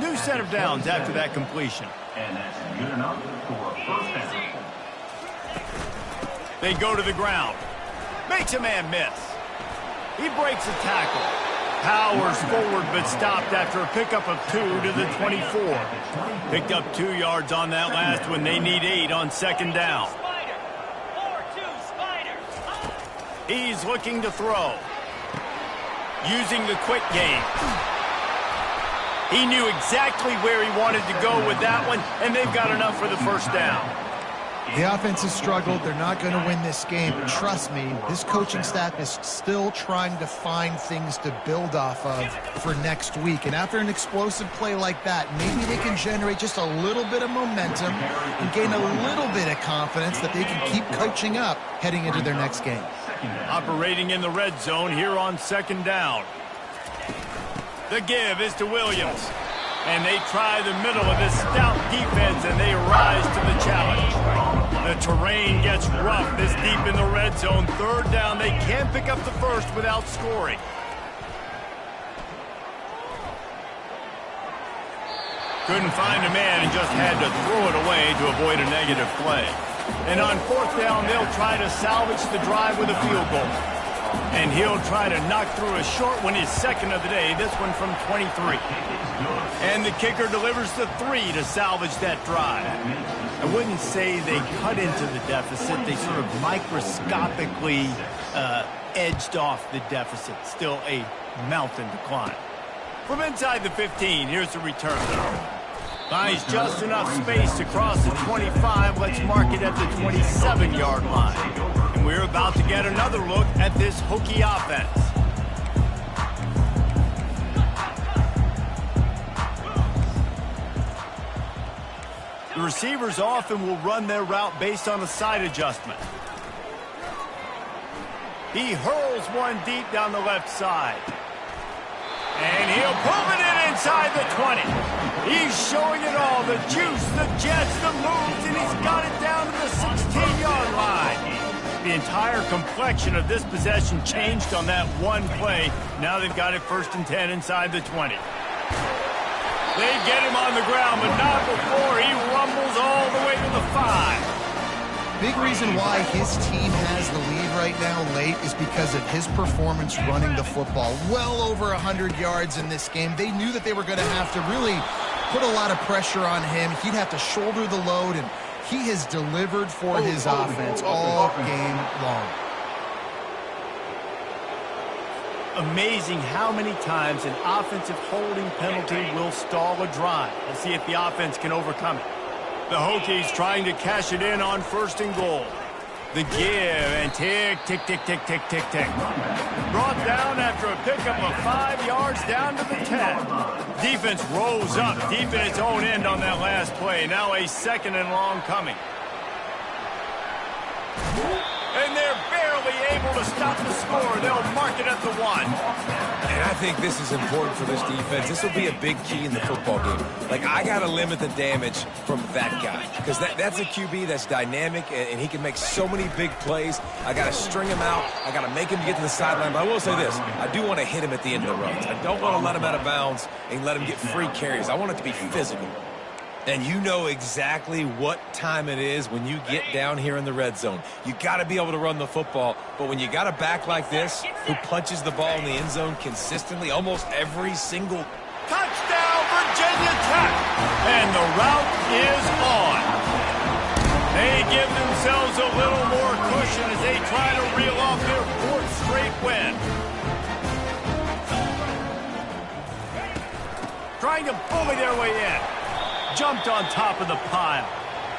New set of downs after that completion. And that's good enough for a first down. They go to the ground. Makes a man miss. He breaks a tackle. Powers forward, but stopped after a pickup of 2 to the 24. Picked up 2 yards on that last one. They need 8 on second down. He's looking to throw. Using the quick game. He knew exactly where he wanted to go with that one, and they've got enough for the first down. The offense has struggled. They're not going to win this game. But trust me, this coaching staff is still trying to find things to build off of for next week. And after an explosive play like that, maybe they can generate just a little bit of momentum and gain a little bit of confidence that they can keep coaching up heading into their next game. Operating in the red zone here on second down. The give is to Williams. And they try the middle of this stout defense, and they rise to the challenge. The terrain gets rough this deep in the red zone. Third down, they can't pick up the first without scoring. Couldn't find a man and just had to throw it away to avoid a negative play. And on fourth down, they'll try to salvage the drive with a field goal. And he'll try to knock through a short one, his second of the day, this one from 23. And the kicker delivers the 3 to salvage that drive. I wouldn't say they cut into the deficit. They sort of microscopically edged off the deficit. Still a mountain to climb. From inside the 15, here's the return. Finds just enough space to cross the 25. Let's mark it at the 27-yard line. And we're about to get another look at this Hokie offense. The receivers often will run their route based on a side adjustment. He hurls one deep down the left side. And he'll pull it in inside the 20. He's showing it all, the juice, the jets, the moves, and he's got it down to the 16-yard line. The entire complexion of this possession changed on that one play. Now they've got it first and 10 inside the 20. They get him on the ground, but not before he rumbles all the way to the 5. Big reason why his team has the lead right now late is because of his performance running the football. Well over 100 yards in this game. They knew that they were going to have to really put a lot of pressure on him. He'd have to shoulder the load, and he has delivered for his offense all game long. Amazing how many times an offensive holding penalty will stall a drive. Let's see if the offense can overcome it. The Hokies trying to cash it in on 1st and goal. The give and tick, tick, tick, tick, tick, tick, tick. Brought down after a pickup of 5 yards down to the 10. Defense rolls up deep in its own end on that last play. Now a 2nd and long coming. And they're barely able to stop the score. They'll mark it at the 1. And I think this is important for this defense. This will be a big key in the football game. Like, I got to limit the damage from that guy. Because that's a QB that's dynamic, and he can make so many big plays. I got to string him out. I got to make him get to the sideline. But I will say this. I do want to hit him at the end of the runs. I don't want to let him out of bounds and let him get free carries. I want it to be physical. And you know exactly what time it is when you get down here in the red zone. You got to be able to run the football. But when you got a back like this who punches the ball in the end zone consistently, almost every single touchdown, Virginia Tech. And the route is on. They give themselves a little more cushion as they try to reel off their 4th straight win. Trying to bully their way in. Jumped on top of the pile.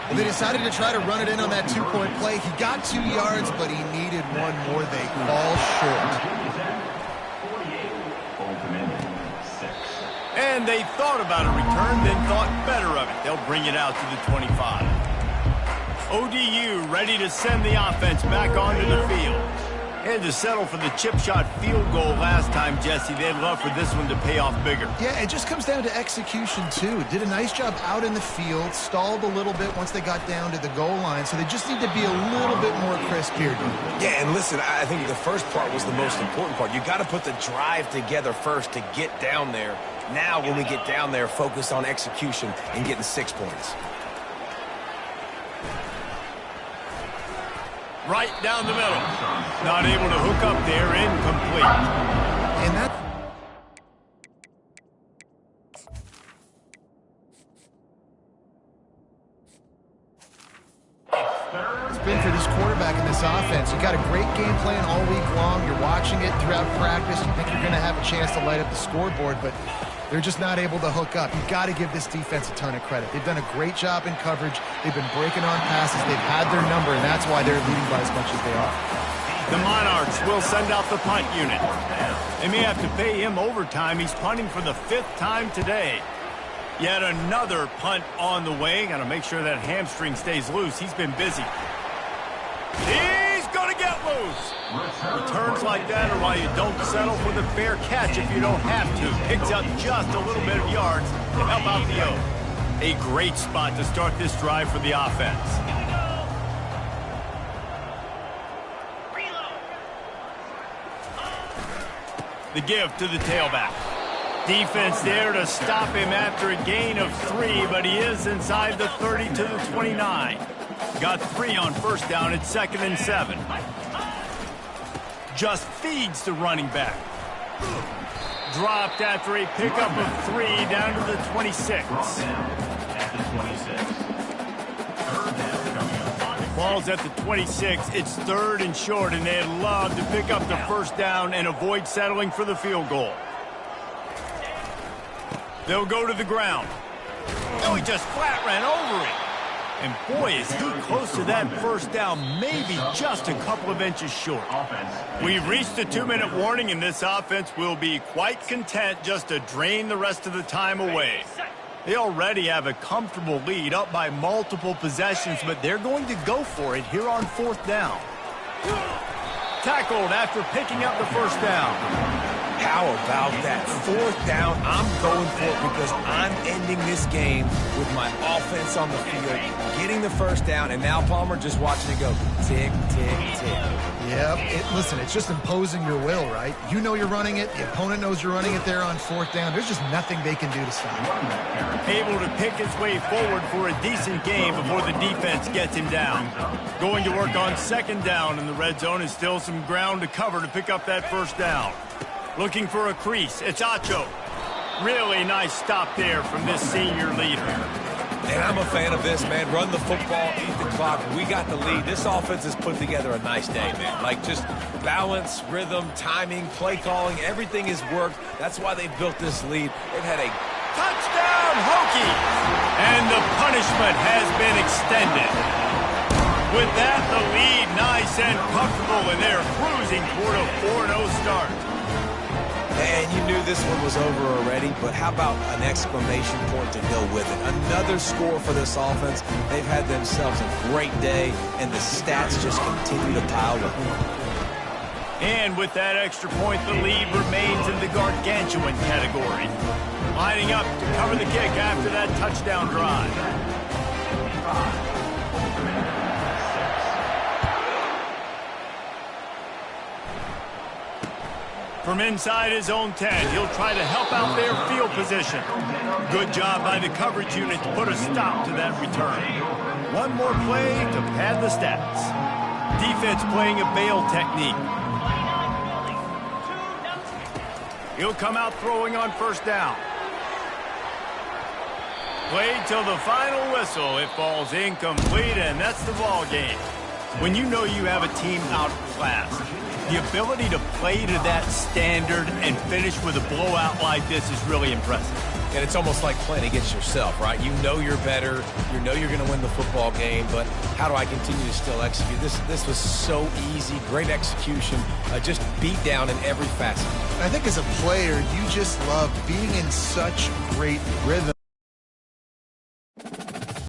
Well, they decided to try to run it in on that 2-point play. He got 2 yards, but he needed 1 more. They fall short. And they thought about a return, then thought better of it. They'll bring it out to the 25. ODU ready to send the offense back onto the field. Had to settle for the chip shot field goal last time, Jesse. They'd love for this one to pay off bigger. Yeah, it just comes down to execution, too. Did a nice job out in the field, stalled a little bit once they got down to the goal line, so they just need to be a little bit more crisp here. Yeah, and listen, I think the first part was the most important part. You got to put the drive together first to get down there. Now, when we get down there, focus on execution and getting 6 points. Right down the middle. Not able to hook up there, incomplete. And that... It's been for this quarterback in this offense. You got a great game plan all week long. You're watching it throughout practice. You think you're going to have a chance to light up the scoreboard, but they're just not able to hook up. You've got to give this defense a ton of credit. They've done a great job in coverage. They've been breaking on passes. They've had their number, and that's why they're leading by as much as they are. The Monarchs will send out the punt unit. They may have to pay him overtime. He's punting for the 5th time today. Yet another punt on the way. Got to make sure that hamstring stays loose. He's been busy. He's going to get loose. Returns like that are why you don't settle for the fair catch if you don't have to. Picks up just a little bit of yards to help out the O. A great spot to start this drive for the offense. The give to the tailback. Defense there to stop him after a gain of 3, but he is inside the 30 to the 29. Got 3 on 1st down at 2nd and 7. Just feeds the running back. Dropped after a pickup of 3 down to the 26. Ball's at the 26. It's 3rd and short, and they'd love to pick up the 1st down and avoid settling for the field goal. They'll go to the ground. Oh, he just flat ran over it. And boy, is he close to that 1st down, maybe just a couple of inches short. We've reached the 2-minute warning, and this offense will be quite content just to drain the rest of the time away. They already have a comfortable lead up by multiple possessions, but they're going to go for it here on 4th down. Tackled after picking up the 1st down. How about that? 4th down, I'm going for it because I'm ending this game with my offense on the field, getting the 1st down, and now Palmer just watching it go tick, tick, tick. Yep. Listen, it's just imposing your will, right? You know you're running it. The opponent knows you're running it there on 4th down. There's just nothing they can do to stop it. Able to pick his way forward for a decent game before the defense gets him down. Going to work on 2nd down in the red zone is still some ground to cover to pick up that 1st down. Looking for a crease. It's Acho. Really nice stop there from this senior leader. And I'm a fan of this, man. Run the football, eat the clock. We got the lead. This offense has put together a nice day, man. Like, just balance, rhythm, timing, play calling, everything has worked. That's why they built this lead. They've had a touchdown, Hokies! And the punishment has been extended. With that, the lead nice and comfortable, and they're cruising toward a 4-0 start. And you knew this one was over already, but how about an exclamation point to go with it? Another score for this offense. They've had themselves a great day, and the stats just continue to pile up. And with that extra point, the lead remains in the gargantuan category. Lining up to cover the kick after that touchdown drive. From inside his own 10, he'll try to help out their field position. Good job by the coverage unit to put a stop to that return. One more play to pad the stats. Defense playing a bail technique. He'll come out throwing on first down. Played till the final whistle. It falls incomplete, and that's the ball game. When you know you have a team outclassed, the ability to play to that standard and finish with a blowout like this is really impressive. And it's almost like playing against yourself, right? You know you're better. You know you're going to win the football game, but how do I continue to still execute? This was so easy. Great execution. Just beat down in every facet. I think as a player, you just love being in such great rhythm.